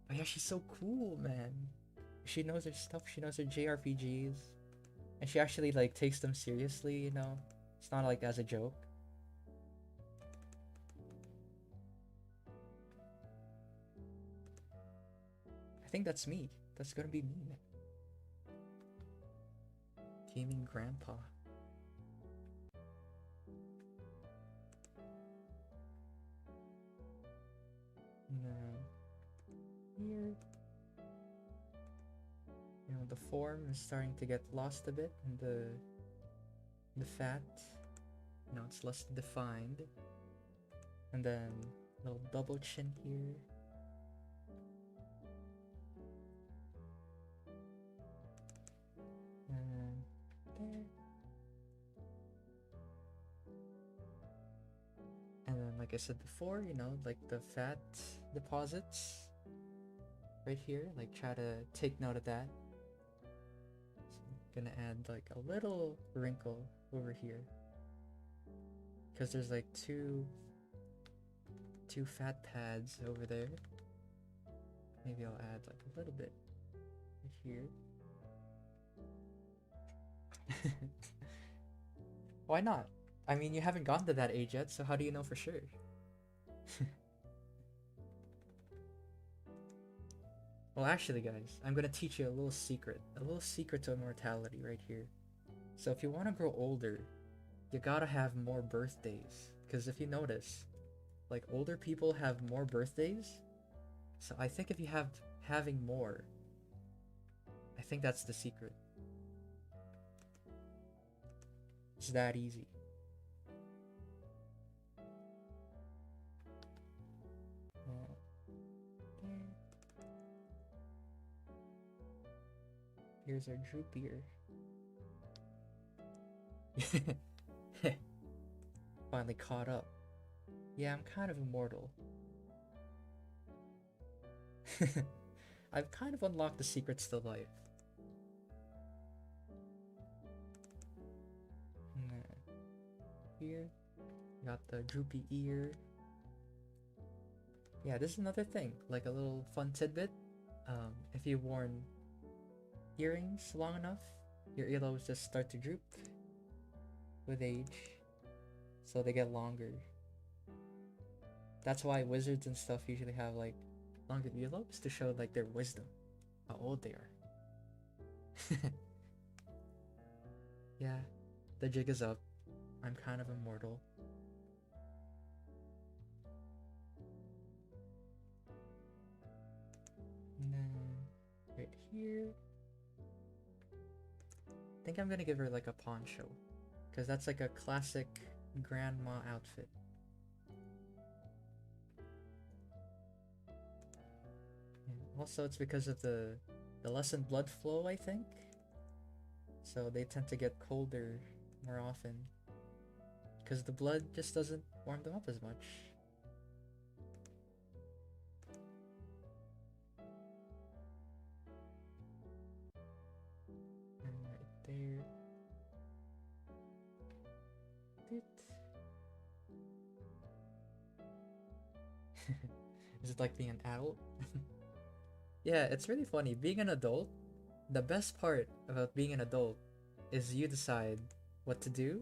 But yeah, she's so cool, man. She knows her stuff. She knows her JRPGs. And she actually like takes them seriously, you know? It's not like as a joke. I think that's me. That's gonna be me, man. Gaming grandpa. And then here, you know, the form is starting to get lost a bit, and the fat, you know, it's less defined. And then little double chin here. And there. And then, like I said before, you know, like the fat deposits right here, like try to take note of that. So I'm gonna add like a little wrinkle over here, because there's like two fat pads over there. Maybe I'll add like a little bit right here. Why not? I mean, you haven't gotten to that age yet, so how do you know for sure? Well, actually, guys, I'm gonna teach you a little secret to immortality right here. So if you want to grow older, you gotta have more birthdays. Because if you notice, like older people have more birthdays. So I think if you having more, I think that's the secret. It's that easy. Here's our droopier. Finally caught up. Yeah, I'm kind of immortal. I've kind of unlocked the secrets to life. Here, got the droopy ear. Yeah, this is another thing, like a little fun tidbit. If you've worn earrings long enough, your earlobes just start to droop with age, so they get longer. That's why wizards and stuff usually have like longer earlobes to show like their wisdom, how old they are. Yeah, the jig is up. I'm kind of immortal. And then right here, I think I'm gonna give her like a poncho, because that's like a classic grandma outfit. And also, it's because of the lessened blood flow, I think. So they tend to get colder more often, because the blood just doesn't warm them up as much. And right there. Is it like being an adult? Yeah, it's really funny. Being an adult, the best part about being an adult is you decide what to do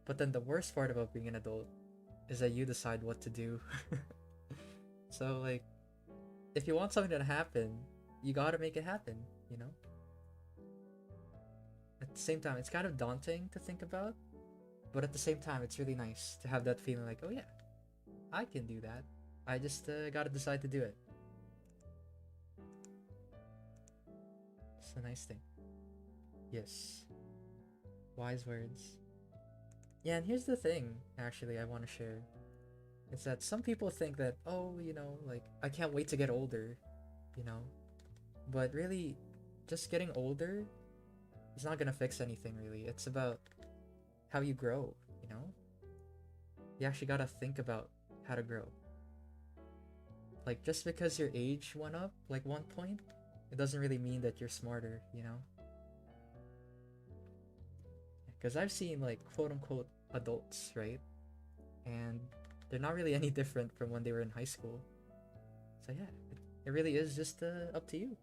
But then the worst part about being an adult is that you decide what to do. So like, if you want something to happen, you gotta make it happen, you know? At the same time, it's kind of daunting to think about, but at the same time, it's really nice to have that feeling like, oh yeah, I can do that. I just gotta decide to do it. It's a nice thing. Yes. Wise words. Yeah, and here's the thing, actually, I want to share. It's that some people think that, oh, you know, like, I can't wait to get older, you know? But really, just getting older is not gonna fix anything, really. It's about how you grow, you know? You actually gotta think about how to grow. Like, just because your age went up, like, 1 point, it doesn't really mean that you're smarter, you know? Because I've seen, like, quote-unquote adults, right? And they're not really any different from when they were in high school. So yeah, it really is just up to you.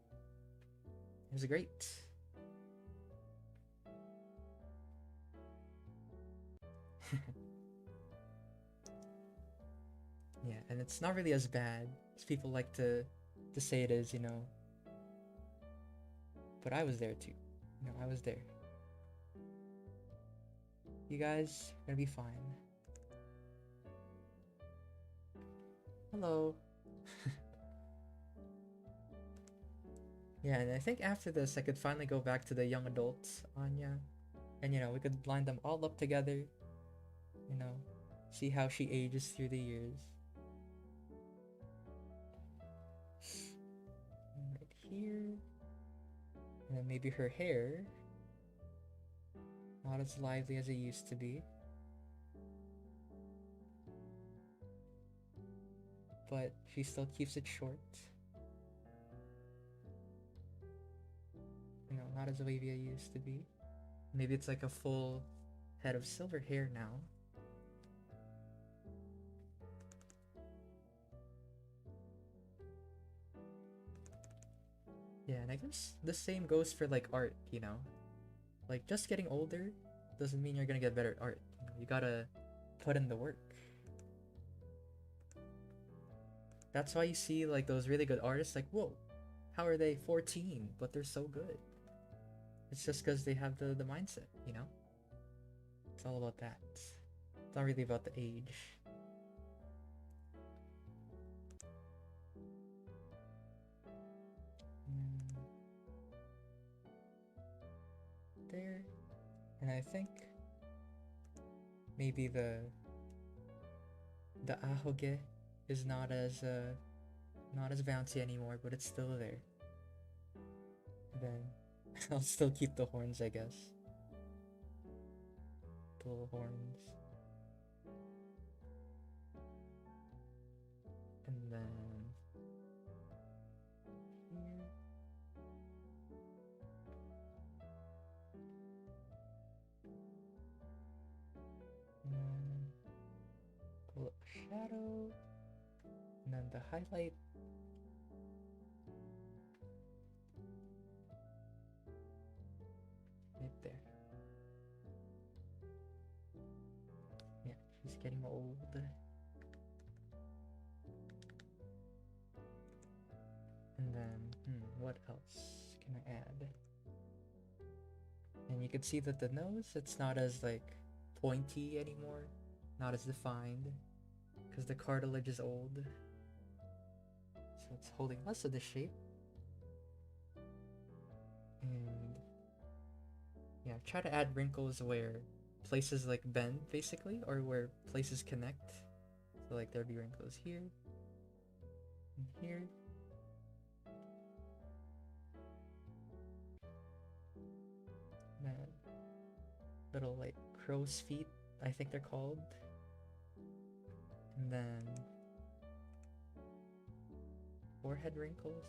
It was great. Yeah, and it's not really as bad as people like to say it is, you know. But I was there too. You know, I was there. You guys are gonna be fine. Hello. Yeah, and I think after this I could finally go back to the young adults, Anya. And you know, we could line them all up together. You know, see how she ages through the years. Right here. And then maybe her hair. Not as lively as it used to be. But she still keeps it short. You know, not as wavy as it used to be. Maybe it's like a full head of silver hair now. Yeah, and I guess the same goes for like art, you know? Like just getting older doesn't mean you're gonna get better at art. You know, you gotta put in the work. That's why you see like those really good artists like, whoa, how are they 14 but they're so good? It's just because they have the mindset, you know? It's all about that. It's not really about the age. There. And I think maybe the ahoge is not as bouncy anymore, but it's still there. Then I'll still keep the horns, I guess. The little horns. And then here. And then a little shadow. And then the highlight. Right there. Yeah, she's getting old. And then, what else can I add? And you can see that the nose, it's not as like pointy anymore, not as defined, because the cartilage is old. So it's holding less of the shape. And yeah, try to add wrinkles where places like bend basically, or where places connect. So like there'd be wrinkles here and here. Then little like crow's feet, I think they're called. And then forehead wrinkles.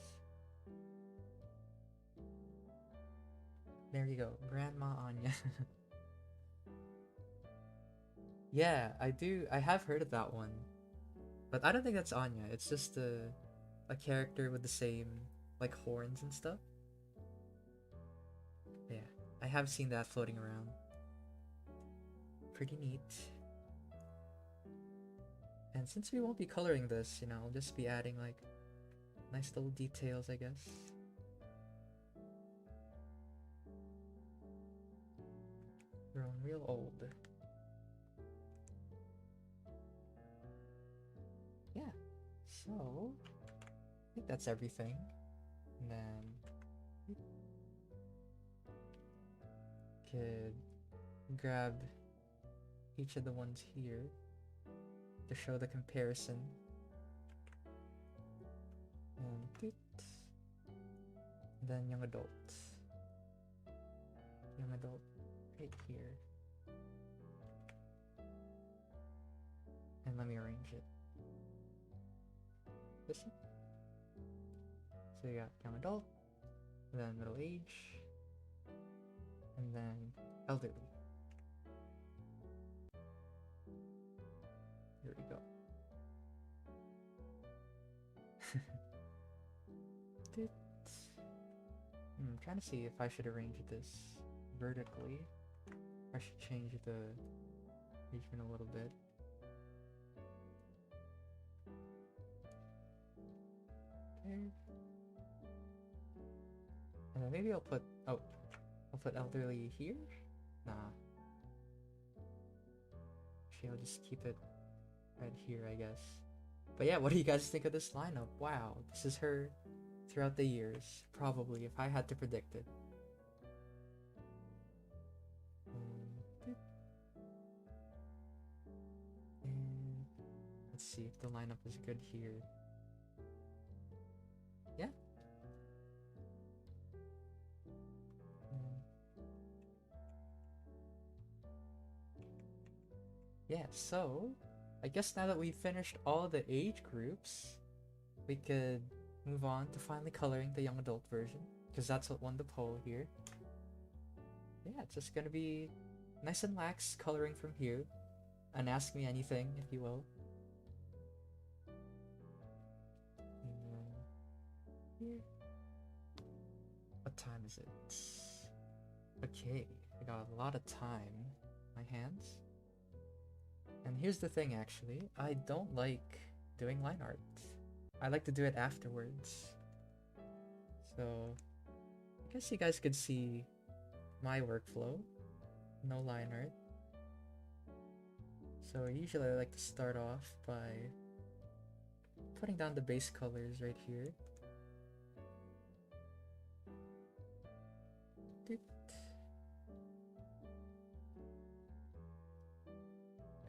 There you go, Grandma Anya. Yeah, I have heard of that one. But I don't think that's Anya. It's just a character with the same like horns and stuff. Yeah, I have seen that floating around. pretty neat. And since we won't be coloring this, you know, I'll just be adding like nice little details, I guess. Growing real old. Yeah, so I think that's everything. And then could grab each of the ones here to show the comparison. And then young adult. Young adult right here. And let me arrange it. This one. So you got young adult, and then middle age, and then elderly. Here we go. I'm trying to see if I should arrange this vertically. I should change the arrangement a little bit. There. And then maybe I'll put elderly here? Nah. Actually, I'll just keep it right here, I guess. But yeah, what do you guys think of this lineup? Wow, this is her throughout the years, probably, if I had to predict it. And let's see if the lineup is good here. Yeah. Yeah, so I guess now that we've finished all the age groups, we could move on to finally coloring the young adult version, because that's what won the poll here. Yeah, it's just gonna be nice and lax coloring from here, and ask me anything if you will. Here. What time is it? Okay, I got a lot of time in my hands. And here's the thing, actually, I don't like doing line art. I like to do it afterwards. So I guess you guys could see my workflow. No line art. So usually I like to start off by putting down the base colors right here.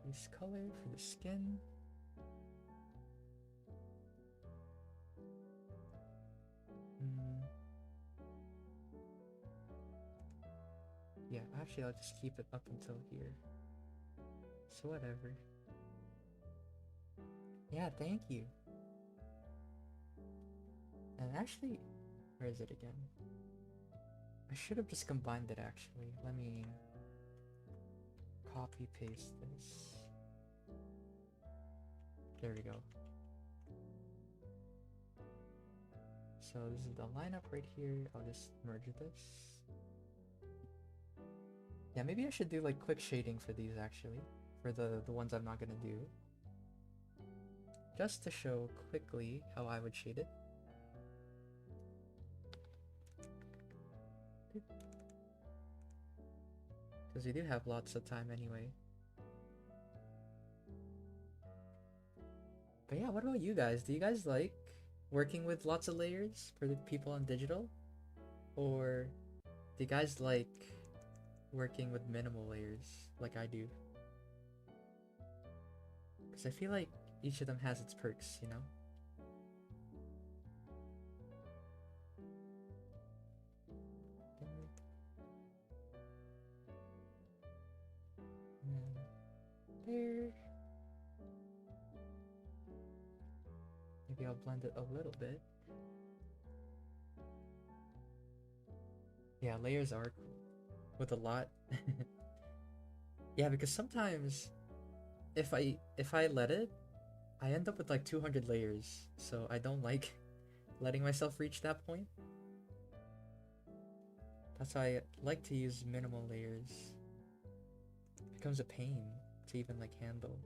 Base color for the skin. Yeah, actually I'll just keep it up until here. So whatever. Yeah, thank you. And actually, where is it again? I should have just combined it actually. Let me copy paste this. There we go. So this is the lineup right here. I'll just merge this. Yeah, maybe I should do like quick shading for these actually. For the ones I'm not gonna do. Just to show quickly how I would shade it. Because we do have lots of time anyway. But yeah, what about you guys? Do you guys like working with lots of layers for the people on digital? Or do you guys like working with minimal layers like I do? Because I feel like each of them has its perks, you know? There. Maybe I'll blend it a little bit. Yeah, layers are cool. With a lot. Yeah, because sometimes if I let it, I end up with like 200 layers. So I don't like letting myself reach that point. That's why I like to use minimal layers. becomes a pain to even like handle.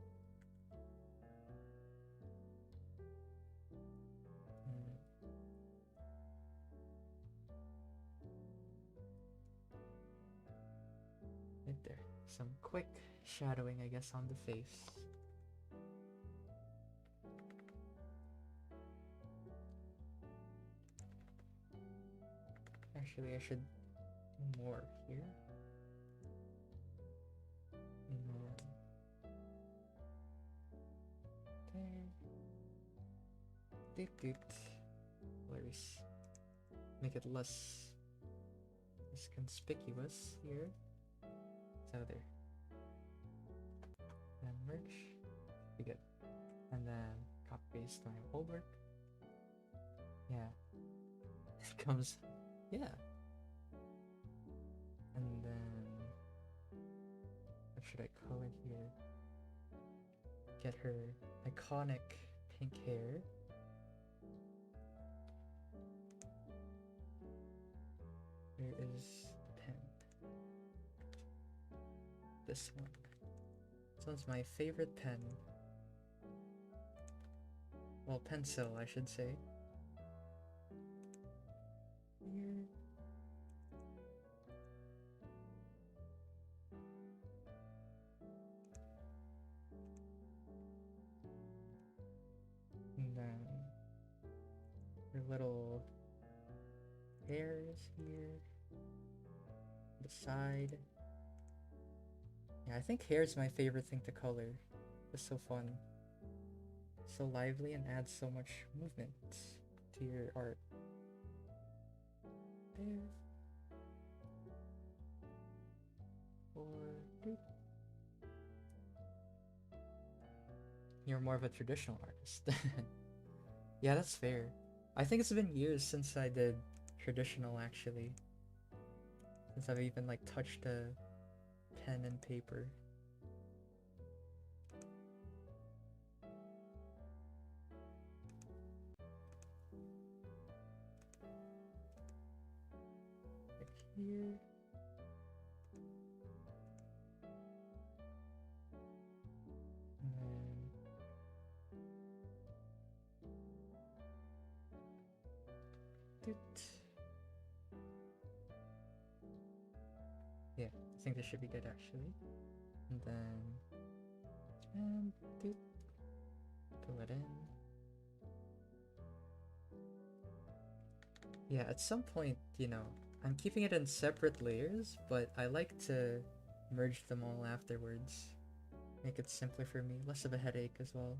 Right there. Some quick shadowing, I guess, on the face. Actually, I should do more here. There. Doot doot. Colors. Make it less conspicuous here. So there. Then merge. Be good. And then copy paste my whole work. Yeah. It comes. Yeah. And then what should I color here? Get her iconic pink hair. Where is the pen? This one. This one's my favorite pen. Well, pencil, I should say. Here. And then her little hairs here. The side. Yeah, I think hair is my favorite thing to color. It's so fun. So lively and adds so much movement to your art. There. You're more of a traditional artist. Yeah, that's fair. I think it's been years since I did traditional, actually. Since I've even like touched a pen and paper. Right here. And then yeah, I think this should be good actually. And then fill it in. Yeah, at some point, you know, I'm keeping it in separate layers, but I like to merge them all afterwards. Make it simpler for me, less of a headache as well.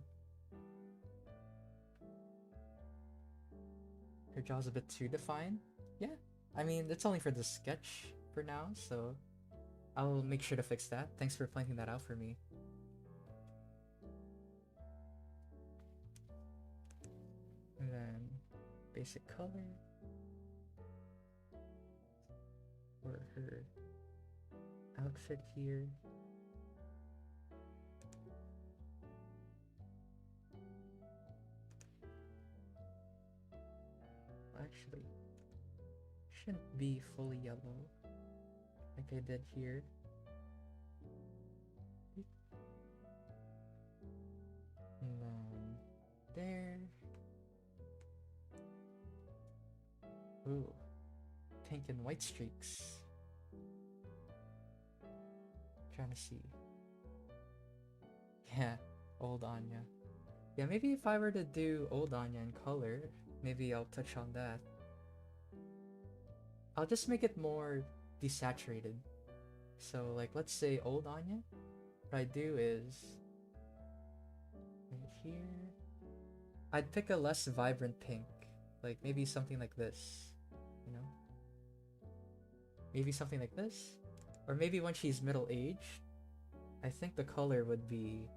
Her jaw's a bit too defined. Yeah, I mean, it's only for the sketch for now, so I'll make sure to fix that. Thanks for pointing that out for me. And then basic color for her outfit here. Actually, shouldn't be fully yellow like I did here. And then there. Ooh, pink and white streaks. Trying to see. Yeah, old Anya. Yeah, maybe if I were to do old Anya in color, maybe I'll touch on that. I'll just make it more desaturated. So like, let's say old Anya. What I do is right here. I'd pick a less vibrant pink, like maybe something like this, you know? Maybe something like this, or maybe when she's middle-aged, I think the color would be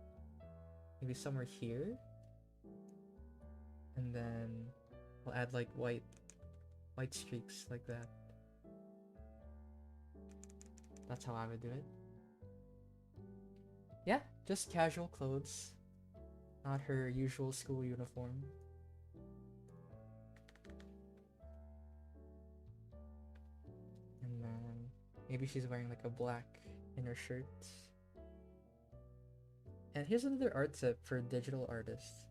maybe somewhere here, and then I'll add like white streaks like that. That's how I would do it. Yeah, just casual clothes, not her usual school uniform. And then maybe she's wearing like a black inner shirt And here's another art tip for digital artists.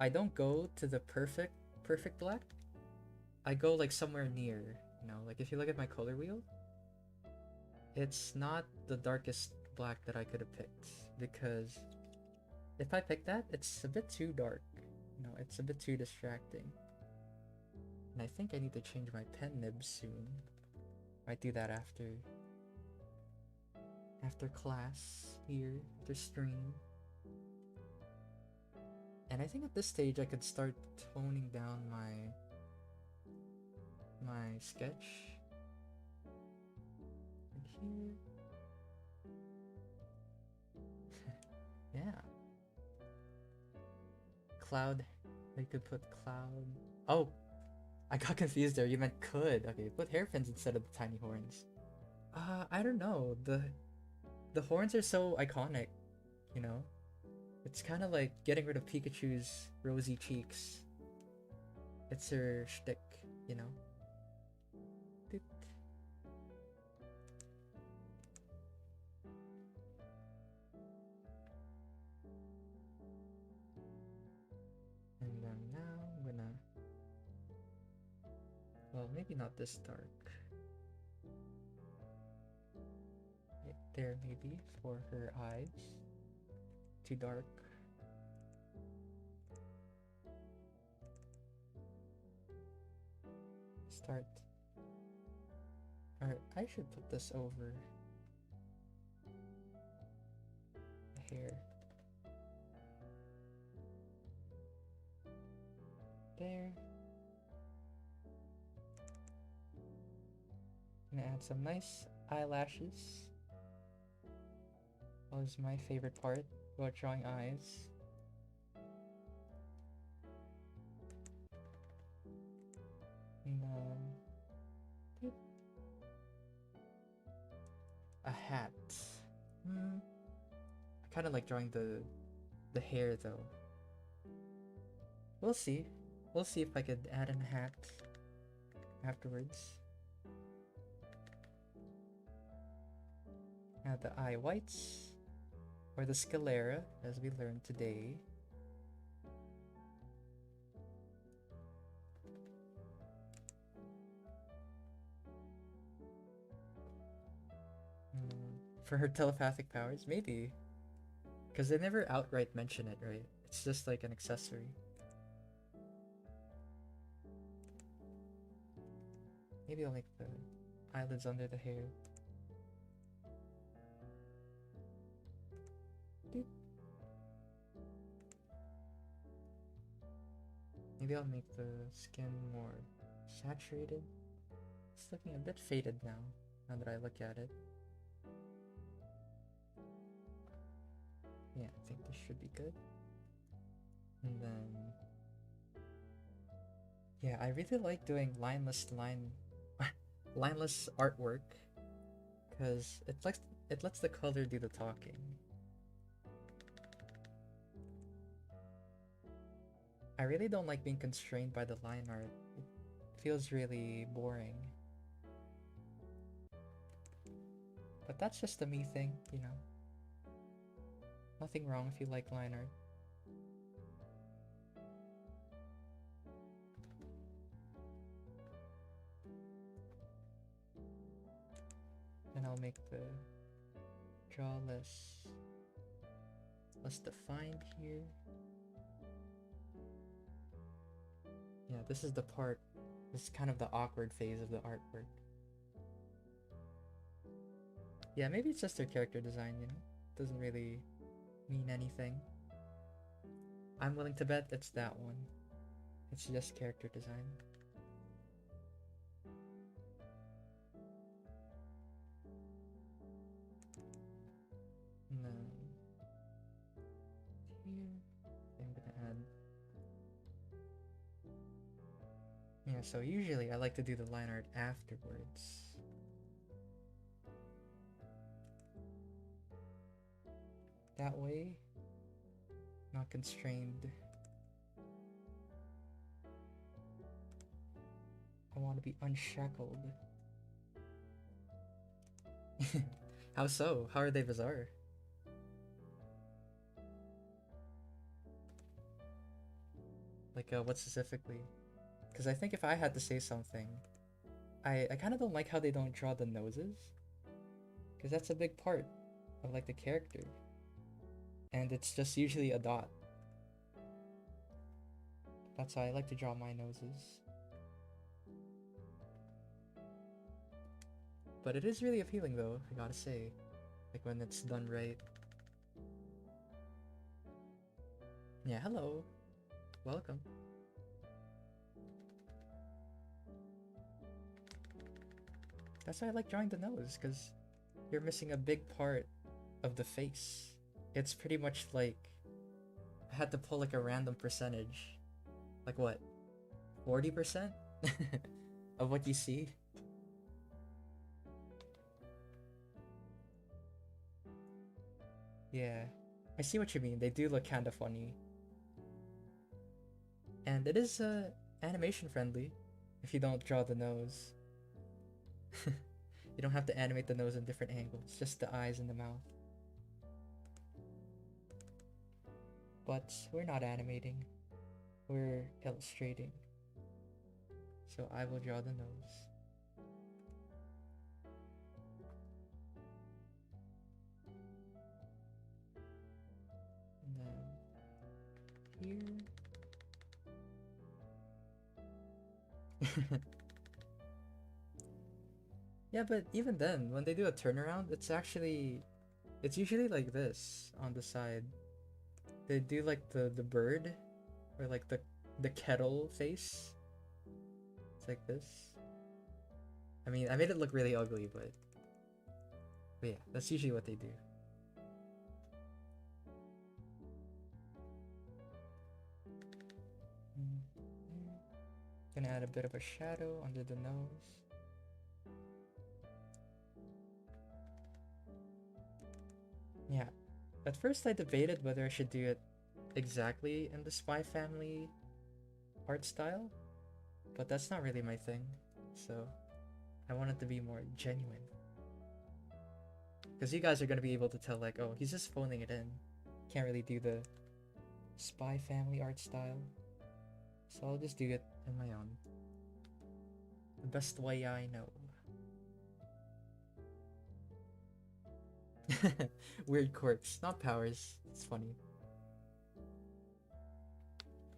I don't go to the perfect black. I go like somewhere near, you know, like if you look at my color wheel, it's not the darkest black that I could have picked, because if I pick that, it's a bit too dark. You know, it's a bit too distracting. And I think I need to change my pen nib soon. Might do that after class here, after stream. And I think at this stage I could start toning down my sketch. And here. Yeah. Cloud. I could put cloud. Oh! I got confused there. You meant could. Okay, put hairpins instead of the tiny horns. I don't know. The horns are so iconic, you know? It's kind of like getting rid of Pikachu's rosy cheeks. It's her shtick, you know? Doot. And then now I'm gonna... Well, maybe not this dark. Right there, maybe, for her eyes. Too dark. Start. Or I should put this over the hair. There. Gonna add some nice eyelashes. That was my favorite part about drawing eyes. And then a hat. I kind of like drawing the hair though. We'll see. We'll see if I could add in a hat afterwards. Add the eye whites, or the sclera, as we learned today. For her telepathic powers, maybe. Because they never outright mention it, right? It's just like an accessory. Maybe I'll make the eyelids under the hair. Doop. Maybe I'll make the skin more saturated. It's looking a bit faded now that I look at it. Yeah, I think this should be good. And then... Yeah, I really like doing lineless artwork, because it lets the color do the talking. I really don't like being constrained by the line art. It feels really boring. But that's just a me thing, you know. Nothing wrong if you like line art. And I'll make the jaw less defined here. Yeah, this is the part, this is kind of the awkward phase of the artwork. Yeah, maybe it's just their character design, you know? Doesn't really mean anything. I'm willing to bet it's that one. It's just character design. And then here, I'm gonna add... Yeah, so usually I like to do the line art afterwards. That way, not constrained. I want to be unshackled. How so? How are they bizarre? Like, what specifically? Because I think if I had to say something, I kind of don't like how they don't draw the noses. Because that's a big part of like the character. And it's just usually a dot. That's why I like to draw my noses. But it is really appealing though, I gotta say. Like when it's done right. Yeah, hello. Welcome. That's why I like drawing the nose, because you're missing a big part of the face. It's pretty much like I had to pull like a random percentage. Like what? 40% of what you see? Yeah. I see what you mean. They do look kind of funny. And it is animation friendly if you don't draw the nose. You don't have to animate the nose in different angles, just the eyes and the mouth. But we're not animating, we're illustrating. So I will draw the nose. And then here. Yeah, but even then, when they do a turnaround, it's usually like this on the side. They do like the bird, or like the kettle face. It's like this. I mean, I made it look really ugly, but yeah, that's usually what they do. Gonna add a bit of a shadow under the nose. Yeah. At first I debated whether I should do it exactly in the Spy Family art style, but that's not really my thing, so I want it to be more genuine. Because you guys are gonna be able to tell like, oh, he's just phoning it in. Can't really do the Spy Family art style. So I'll just do it on my own. The best way I know. Weird quirks, not powers. It's funny.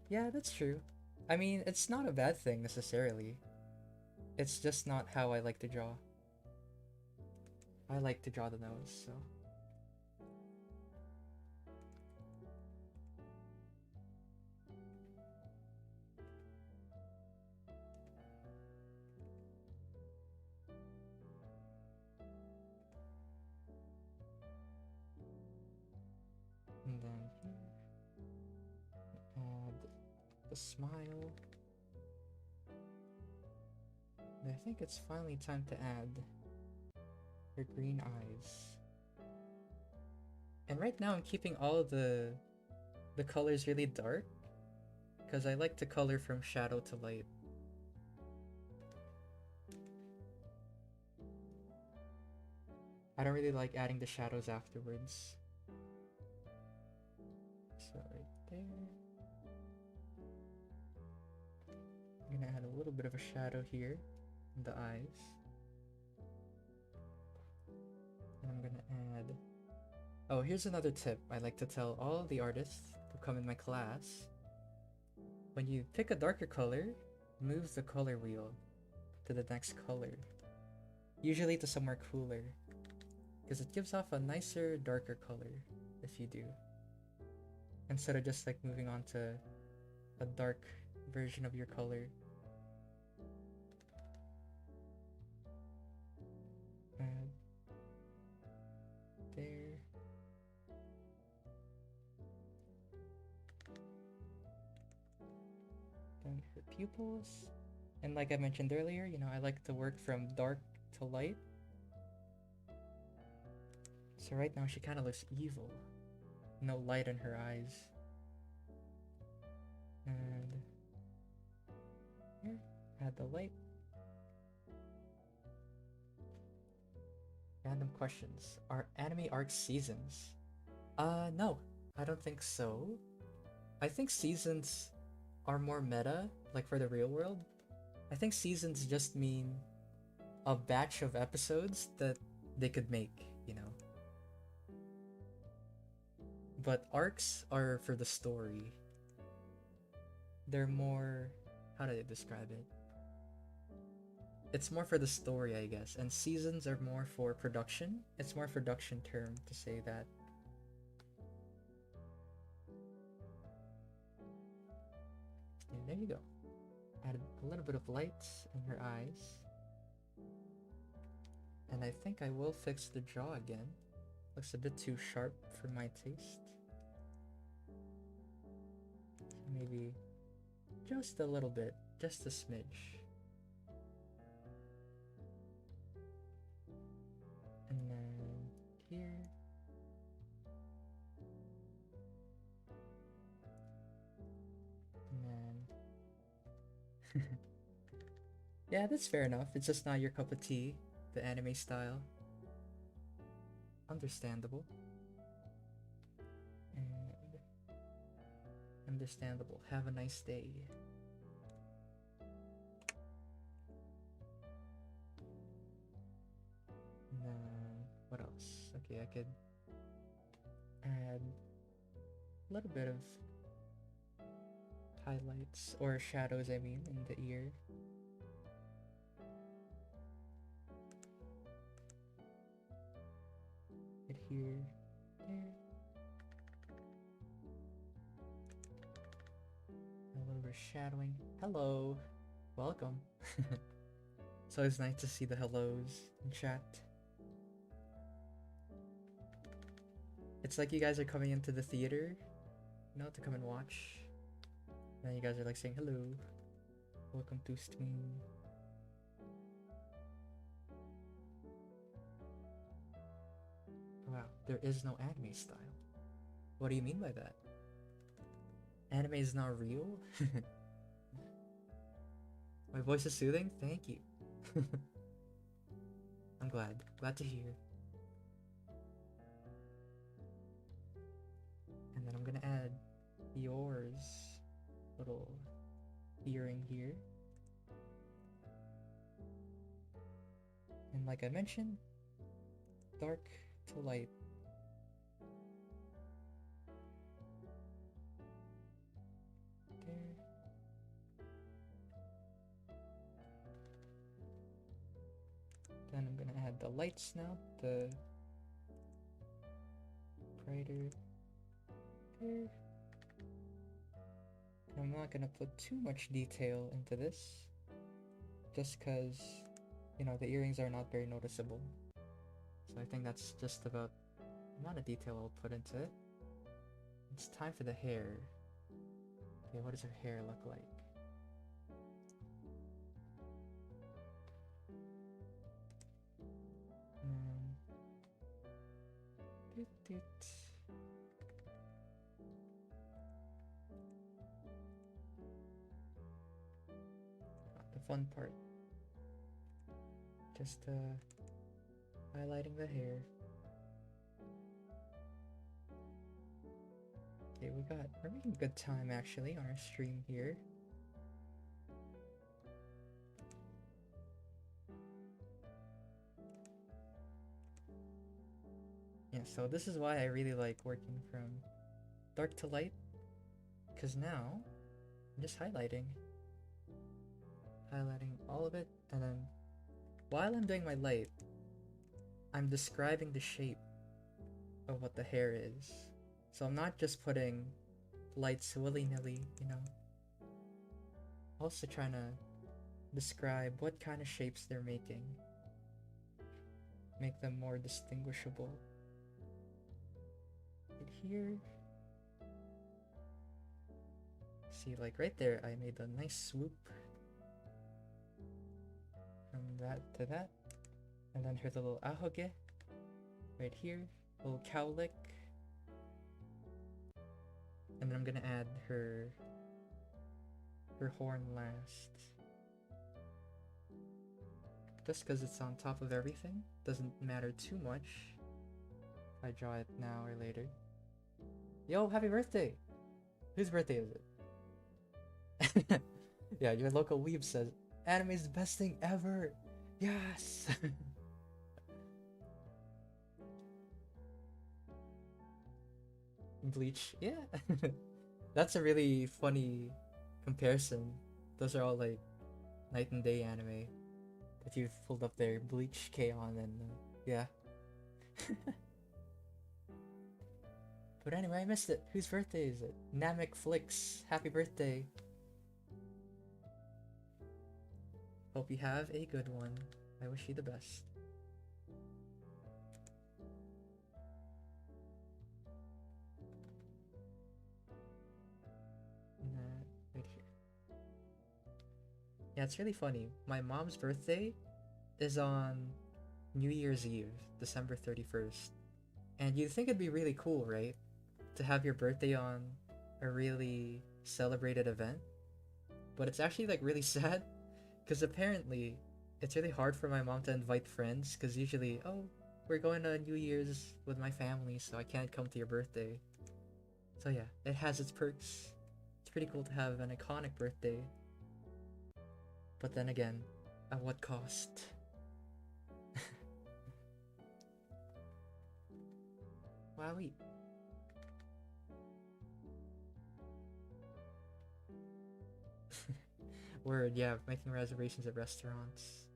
Yeah, that's true. I mean, it's not a bad thing necessarily. It's just not how I like to draw. I like to draw the nose, so. And then here, add the smile. And I think it's finally time to add her green eyes. And right now I'm keeping all of the colors really dark, because I like to color from shadow to light. I don't really like adding the shadows afterwards. So right there. I'm gonna add a little bit of a shadow here in the eyes. And I'm gonna add... Oh, here's another tip I like to tell all of the artists who come in my class. When you pick a darker color, move the color wheel to the next color. Usually to somewhere cooler, because it gives off a nicer, darker color if you do. Instead of just like moving on to a dark version of your color. Add there. Then her pupils. And like I mentioned earlier, you know, I like to work from dark to light. So right now she kind of looks evil. No light in her eyes. And here, add the light. Random questions. Are anime arc seasons? No, I don't think so. I think seasons are more meta, like for the real world, I think seasons just mean a batch of episodes that they could make, you know. But arcs are for the story. They're more, how do I describe it? It's more for the story, I guess, and seasons are more for production. It's more a production term to say that. Yeah, there you go. Add a little bit of light in her eyes. And I think I will fix the jaw again. Looks a bit too sharp for my taste. Maybe just a little bit, just a smidge. And then here. And then... yeah, that's fair enough. It's just not your cup of tea, the anime style. Understandable. And understandable. Have a nice day. And then what else? Okay, I could add a little bit of highlights or shadows, I mean, in the ear. Right here, there. A little bit of shadowing. Hello, welcome. It's always nice to see the hellos in chat. It's like you guys are coming into the theater, you know, to come and watch. And then you guys are like saying hello, welcome to stream. Wow, there is no anime style. What do you mean by that? Anime is not real? My voice is soothing? Thank you. I'm glad to hear. And then I'm gonna add yours little earring here. And like I mentioned, dark to light. There. Then I'm gonna add the lights now, the brighter there. And I'm not gonna put too much detail into this, just because, you know, the earrings are not very noticeable. So I think that's just about the amount of detail I'll put into it. It's time for the hair. Okay, what does her hair look like? The fun part. Just highlighting the hair. Okay, we're making good time actually on our stream here. Yeah, so this is why I really like working from dark to light, because now I'm just highlighting all of it, and then while I'm doing my light, I'm describing the shape of what the hair is. So I'm not just putting lights willy-nilly, you know. Also trying to describe what kind of shapes they're making. Make them more distinguishable. Right here. See, like right there, I made a nice swoop. From that to that. And then here's a little ahoge. Right here. A little cowlick. And then I'm gonna add her horn last. Just because it's on top of everything, doesn't matter too much if I draw it now or later. Yo, happy birthday! Whose birthday is it? Yeah, your local weeb says anime is the best thing ever. Yes. Bleach. Yeah. That's a really funny comparison. Those are all like night and day anime that you've pulled up there. Bleach, K-On, and yeah. But anyway, I missed it. Whose birthday is it? Namek Flicks. Happy birthday. Hope you have a good one. I wish you the best. Right here. Yeah, it's really funny. My mom's birthday is on New Year's Eve, December 31st. And you'd think it'd be really cool, right? To have your birthday on a really celebrated event. But it's actually like really sad because apparently it's really hard for my mom to invite friends because usually, oh, we're going to New Year's with my family, so I can't come to your birthday. So yeah, it has its perks. It's pretty cool to have an iconic birthday. But then again, at what cost? Wowie. Word, yeah, making reservations at restaurants.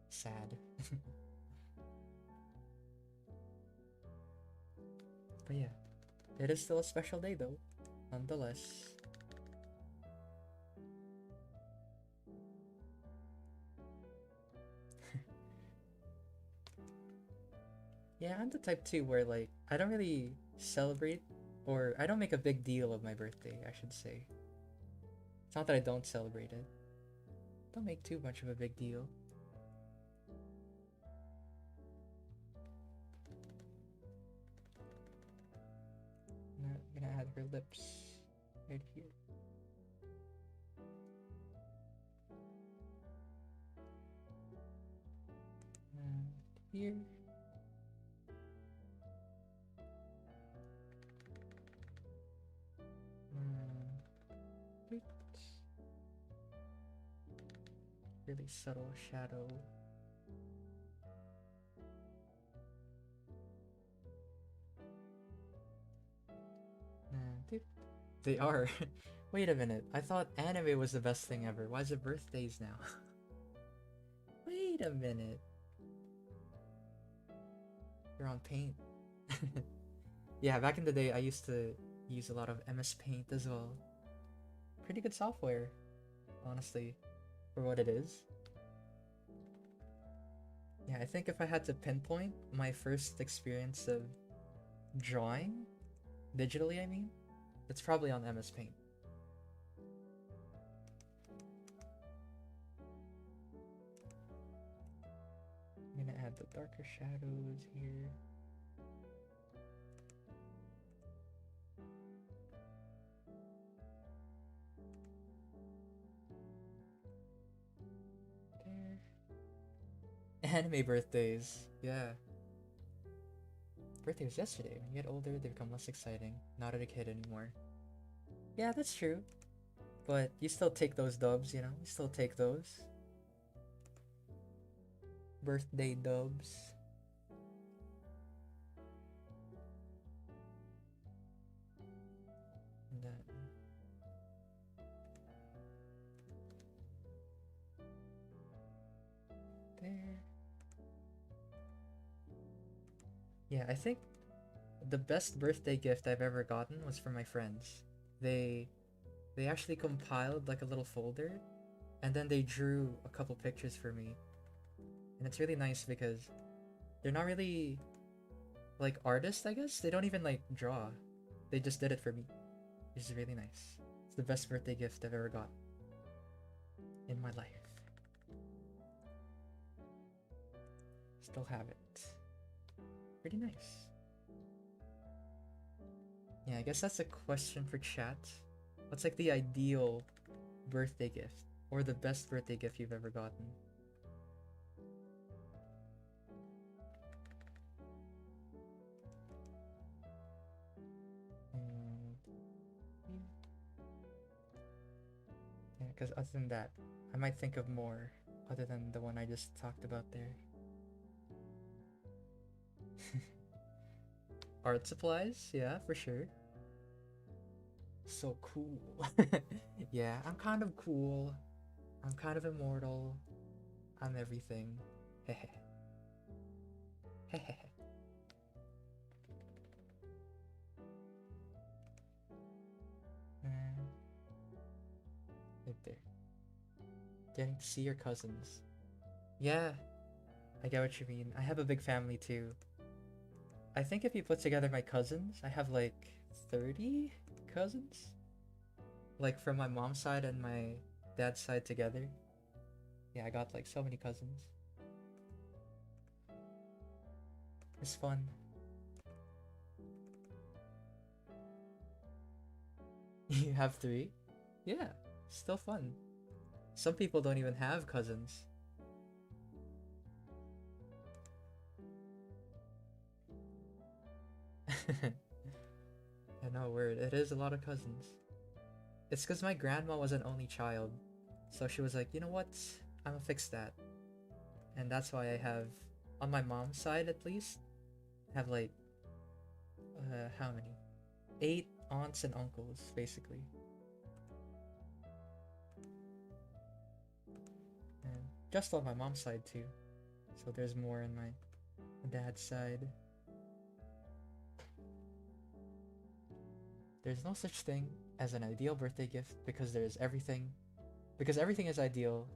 Sad. But yeah, it is still a special day though, nonetheless. Yeah, I'm the type too where like I don't really celebrate or I don't make a big deal of my birthday, I should say. It's not that I don't celebrate it. Don't make too much of a big deal. I'm gonna add her lips right here. And here. Wait. Really subtle shadow. And they are. Wait a minute. I thought anime was the best thing ever. Why is it birthdays now? Wait a minute. You're on Paint. Yeah, back in the day, I used to use a lot of MS Paint as well. Pretty good software, honestly, for what it is. Yeah, I think if I had to pinpoint my first experience of drawing, digitally I mean, it's probably on MS Paint. I'm gonna add the darker shadows here. There. Anime birthdays, yeah. Birthday was yesterday. When you get older, they become less exciting. Not a kid anymore. Yeah, that's true. But you still take those dubs, you know? You still take those. Birthday dubs. And then... there. Yeah, I think the best birthday gift I've ever gotten was from my friends. They actually compiled like a little folder and then they drew a couple pictures for me. And it's really nice because they're not really like artists, I guess. They don't even like draw. They just did it for me. Which is really nice. It's the best birthday gift I've ever got in my life. Still have it. Pretty nice. Yeah, I guess that's a question for chat. What's like the ideal birthday gift? Or the best birthday gift you've ever gotten? because other than that, I might think of more other than the one I just talked about there. Art supplies, yeah, for sure. So cool. Yeah, I'm kind of cool. I'm kind of immortal. I'm everything. Hehe. Hehe. Right there. Getting to see your cousins. Yeah, I get what you mean. I have a big family too. I think if you put together my cousins, I have like 30 cousins. Like from my mom's side and my dad's side together. Yeah, I got like so many cousins. It's fun. You have 3? Yeah, still fun. Some people don't even have cousins. I know, word. It is a lot of cousins. It's because my grandma was an only child. So she was like, you know what? I'm gonna fix that. And that's why I have, on my mom's side at least, I have like, how many? 8 aunts and uncles, basically. And just on my mom's side too. So there's more on my dad's side. There's no such thing as an ideal birthday gift because everything is ideal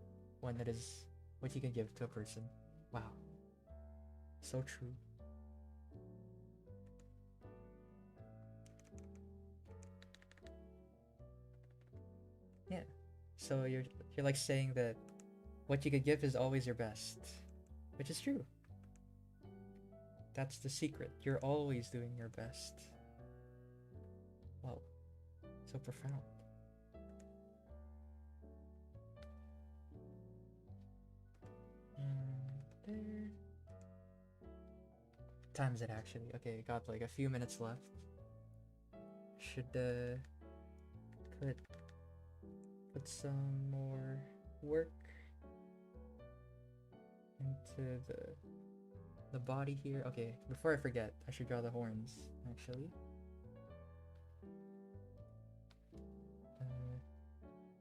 when it is what you can give to a person. Wow. So true. Yeah. So you're like saying that what you could give is always your best, which is true. That's the secret. You're always doing your best. Wow. So profound. There. Time is it actually? Okay, got like a few minutes left. Should put some more work into the body here. Okay, before I forget, I should draw the horns actually.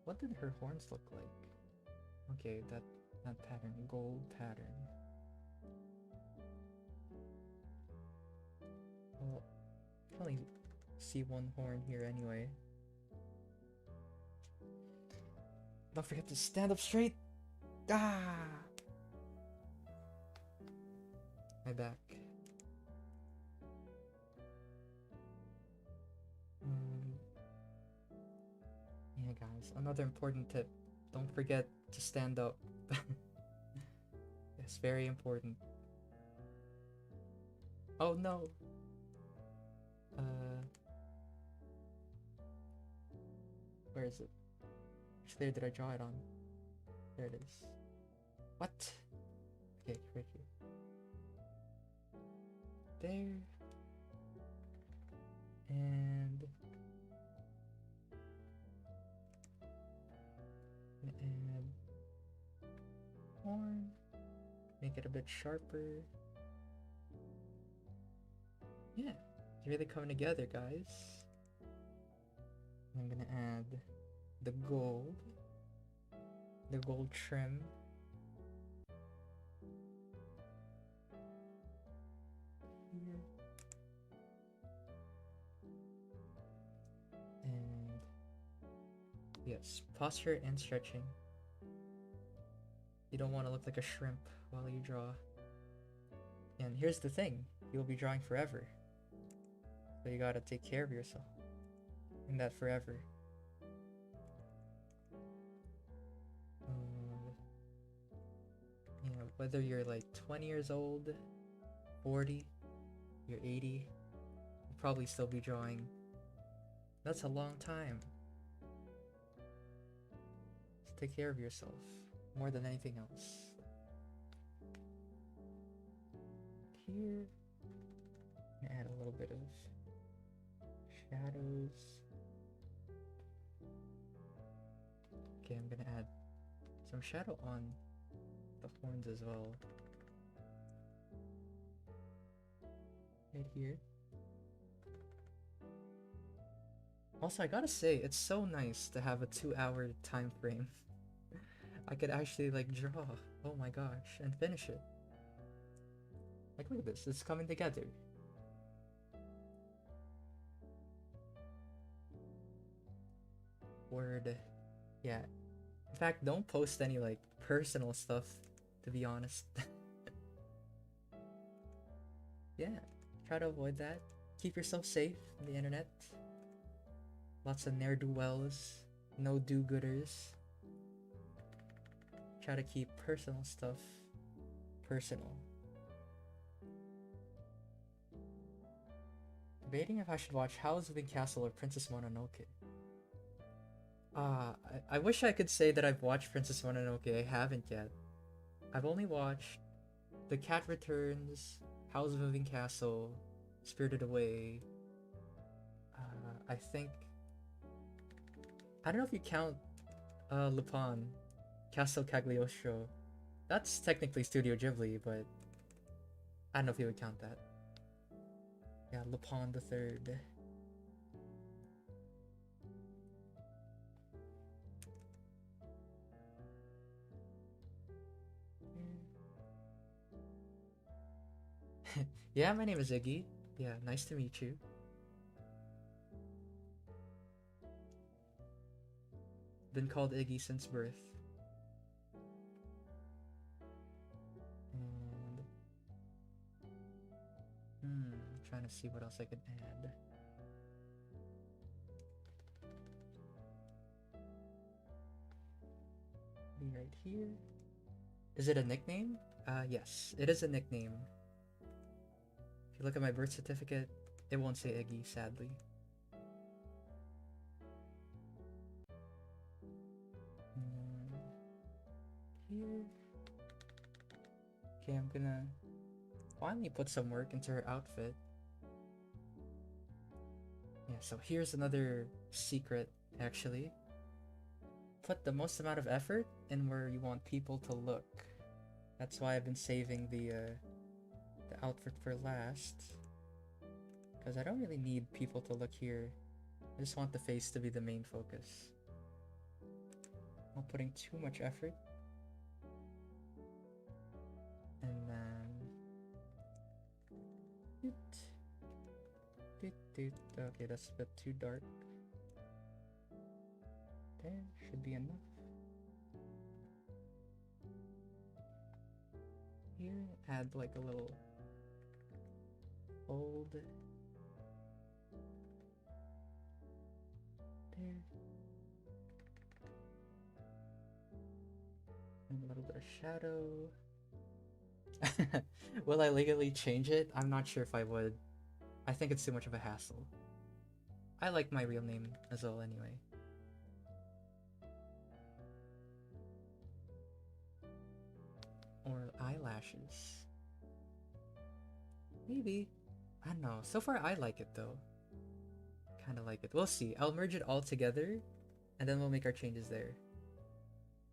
What did her horns look like? Okay, that pattern, gold pattern. Well, I can only see one horn here anyway. Don't forget to stand up straight. Ah, my back. Yeah, guys, another important tip. Don't forget to stand up. It's very important. Oh no. Where is it? Which layer did I draw it on? There it is. What? Okay, right here. There. And add horn. Make it a bit sharper. Yeah, it's really coming together, guys. I'm gonna add the gold trim. Here. And yes, posture and stretching. You don't want to look like a shrimp while you draw. And here's the thing, you'll be drawing forever. So you gotta take care of yourself in that forever. You know, whether you're like 20 years old, 40, you're 80, you'll probably still be drawing. That's a long time. So take care of yourself more than anything else. Here, I'm gonna add a little bit of shadows. Okay, I'm gonna add some shadow on the horns as well. Right here. Also, I gotta say, it's so nice to have a 2-hour time frame. I could actually like draw, oh my gosh, and finish it. Like, look at this, it's coming together. Word. Yeah. In fact, don't post any like personal stuff, to be honest. Yeah, try to avoid that. Keep yourself safe on the internet. Lots of ne'er-do-wells, no do-gooders. Try to keep personal stuff personal. Debating if I should watch Howl's Moving Castle or Princess Mononoke. I wish I could say that I've watched Princess Mononoke. I haven't yet. I've only watched The Cat Returns, Howl's Moving Castle, Spirited Away. I think... I don't know if you count Lupin, Castle Cagliostro. That's technically Studio Ghibli, but I don't know if you would count that. Yeah, Lupin the Third. Yeah, my name is Iggy. Yeah, nice to meet you. Been called Iggy since birth. And trying to see what else I could add. Be right here. Is it a nickname? Yes, it is a nickname. If you look at my birth certificate, it won't say Iggy, sadly. Here. Okay, I'm gonna finally put some work into her outfit. Yeah, so here's another secret, actually. Put the most amount of effort in where you want people to look. That's why I've been saving the outfit for last. Because I don't really need people to look here. I just want the face to be the main focus. Not putting too much effort. And then... Okay, that's a bit too dark. There, should be enough. Here, add like a little fold. There. And a little bit of shadow. Will I legally change it? I'm not sure if I would. I think it's too much of a hassle. I like my real name as well anyway. Or eyelashes. Maybe. I don't know. So far I like it though. Kinda like it. We'll see. I'll merge it all together and then we'll make our changes there.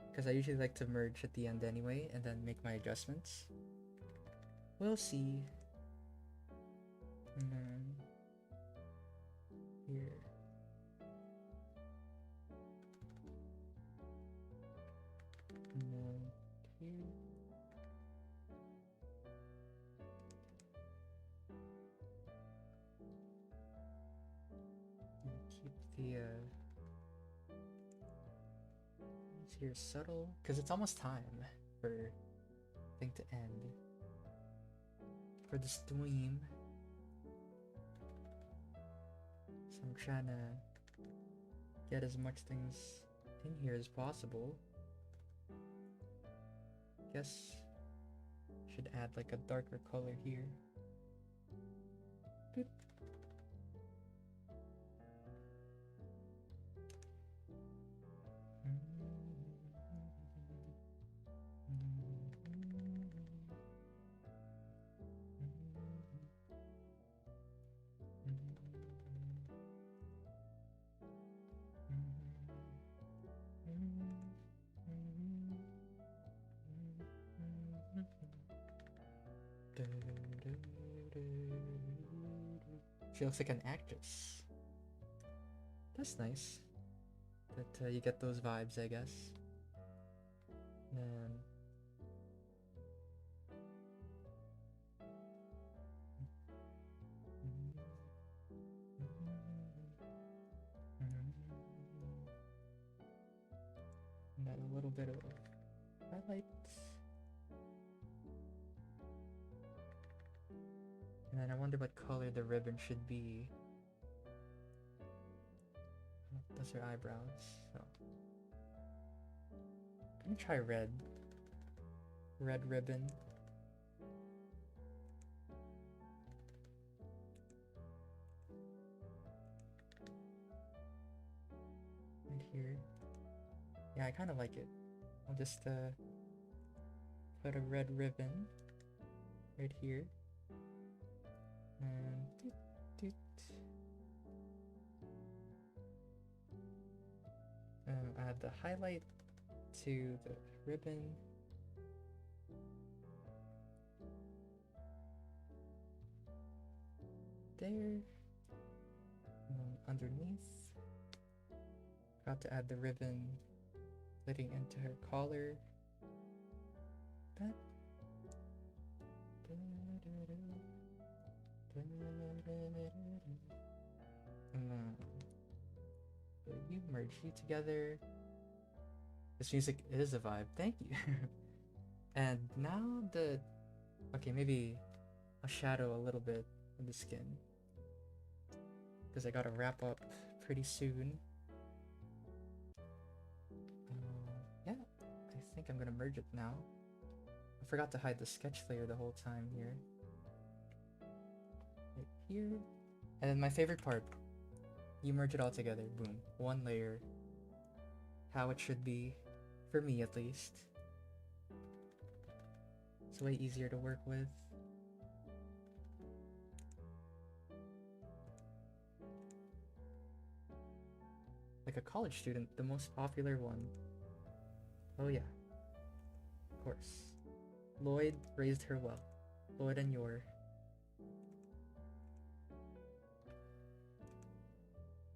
Because I usually like to merge at the end anyway and then make my adjustments. We'll see. And then here. And then here. And keep the here subtle, because it's almost time for thing to end. For the stream. So I'm trying to get as much things in here as possible. Guess should add like a darker color here. Boop. She looks like an actress. That's nice. That you get those vibes, I guess. And then a little bit of highlight. And then I wonder what color the ribbon should be. Those are eyebrows. So I'm gonna try red. Red ribbon. Right here. Yeah, I kind of like it. I'll just put a red ribbon right here. And doot, doot. Add the highlight to the ribbon. There. Underneath. Got to add the ribbon leading into her collar. That. You merge you together. This music is a vibe. Thank you. And now okay, maybe I'll shadow a little bit of the skin because I gotta wrap up pretty soon. Yeah, I think I'm gonna merge it now. I forgot to hide the sketch layer the whole time here. Right here. And then my favorite part. You merge it all together. Boom. One layer. How it should be. For me, at least. It's way easier to work with. Like a college student, the most popular one. Oh yeah. Of course. Lloyd raised her well. Lloyd and Yor.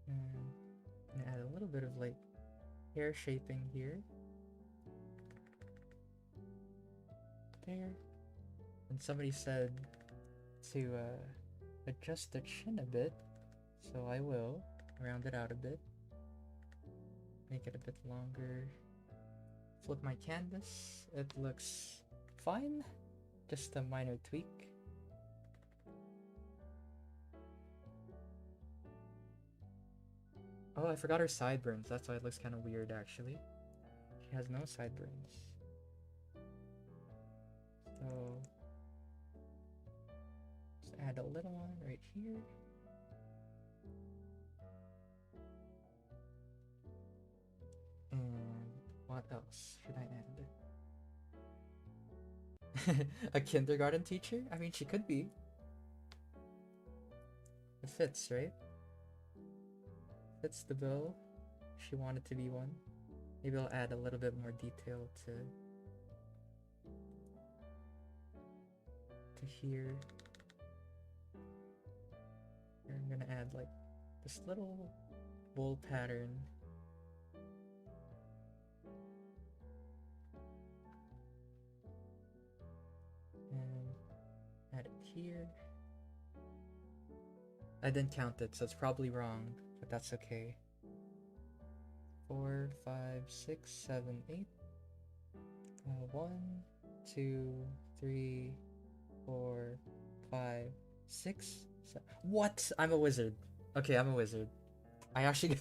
And add a little bit of like hair shaping here. There. And somebody said to adjust the chin a bit, so I will round it out a bit. Make it a bit longer. Flip my canvas. It looks fine. Just a minor tweak. Oh, I forgot her sideburns. That's why it looks kind of weird, actually. She has no sideburns. So, just add a little one right here. And what else should I add? A kindergarten teacher? I mean, she could be. It fits, right? Fits the bill. She wanted to be one. Maybe I'll add a little bit more detail to here. Here I'm gonna add like this little bowl pattern. And add it here. I didn't count it, so it's probably wrong, but that's okay. 4, 5, 6, 7, 8. 1, 2, 3, 4, 5, 6, 7. What? I'm a wizard. Okay, I'm a wizard. I actually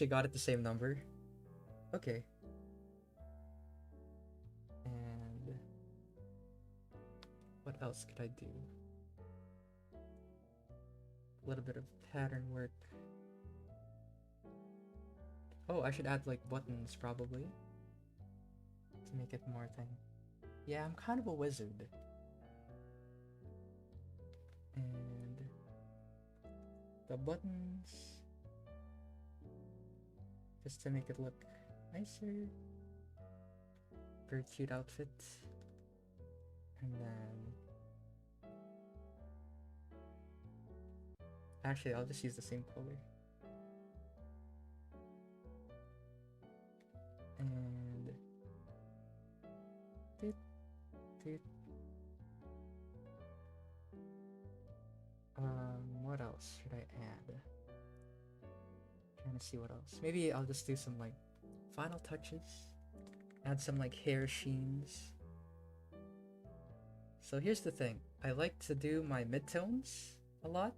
got it the same number. Okay. And what else could I do? A little bit of pattern work. Oh, I should add like buttons probably to make it more thing. Yeah, I'm kind of a wizard. And the buttons, just to make it look nicer. Very cute outfit. And then Actually, I'll just use the same color. And doot, doot. What else should I add? Trying to see what else. Maybe I'll just do some like final touches. Add some like hair sheens. So here's the thing. I like to do my midtones a lot,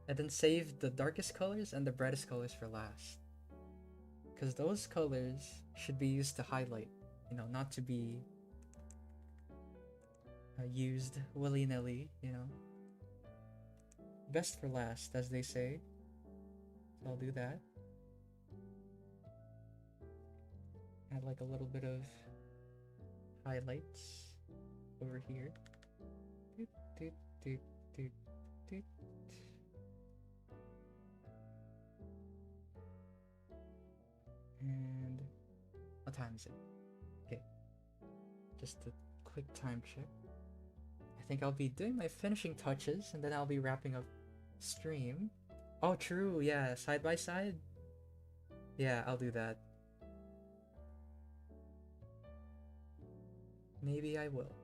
and then save the darkest colors and the brightest colors for last. Because those colors should be used to highlight, you know, not to be used willy-nilly, you know. Best for last, as they say. So I'll do that. Add like a little bit of highlights over here. Doot, doot, doot, doot, doot. And what time is it? Okay, just a quick time check. I think I'll be doing my finishing touches and then I'll be wrapping up stream. Oh, true, yeah, side by side. Yeah, I'll do that. Maybe I will.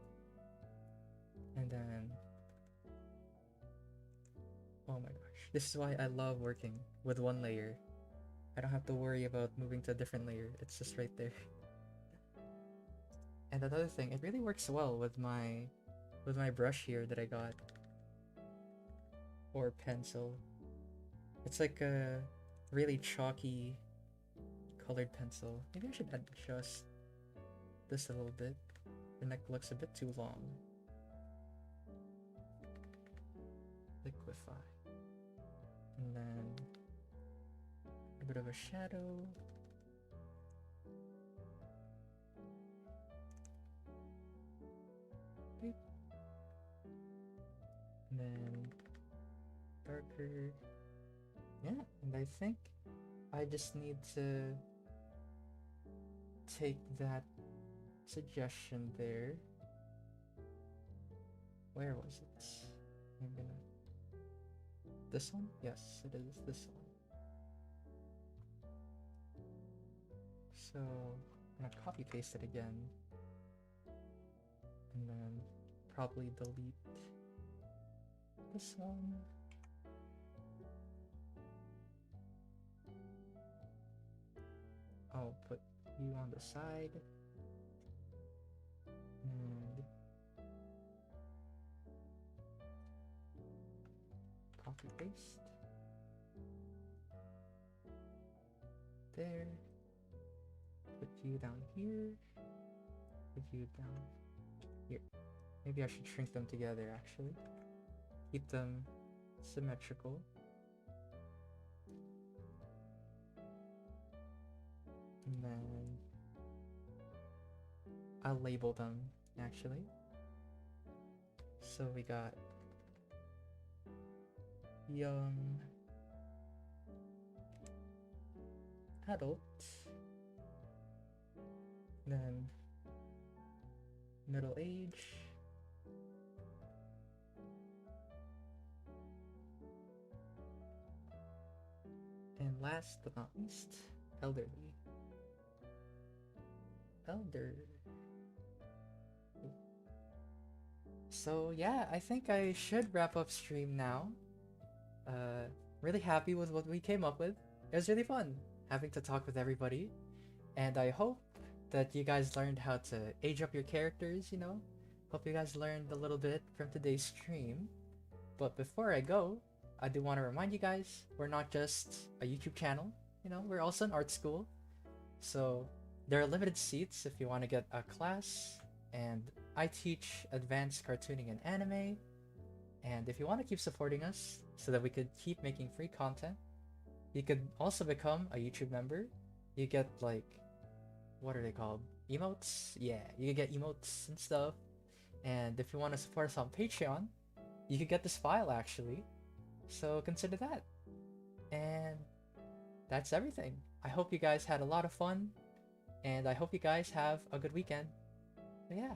And then, oh my gosh, this is why I love working with one layer. I don't have to worry about moving to a different layer. It's just right there. And another thing, it really works well with my brush here that I got, or pencil. It's like a really chalky colored pencil. Maybe I should adjust this a little bit. The neck looks a bit too long. Liquify. And then a bit of a shadow. Beep. And then darker. Yeah, and I think I just need to take that suggestion there. Where was it? I'm gonna... This one? Yes, it is this one. So I'm gonna copy paste it again. And then probably delete this one. I'll put you on the side. And copy paste. There. Put you down here. Put you down here. Maybe I should shrink them together actually. Keep them symmetrical. And then I'll label them actually. So we got young adult, then middle age, and last but not least, elderly. So yeah, I think I should wrap up stream now. Really happy with what we came up with. It was really fun having to talk with everybody, and I hope that you guys learned how to age up your characters, you know? Hope you guys learned a little bit from today's stream. But before I go, I do want to remind you guys, we're not just a YouTube channel, you know, we're also an art school. So there are limited seats if you want to get a class, and I teach advanced cartooning and anime. And if you want to keep supporting us so that we could keep making free content, you could also become a YouTube member. You get like, what are they called? Emotes? Yeah, you can get emotes and stuff. And if you want to support us on Patreon, you could get this file actually. So consider that. And that's everything. I hope you guys had a lot of fun, and I hope you guys have a good weekend. But yeah,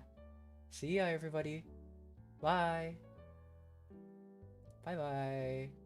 see ya everybody. Bye. Bye bye.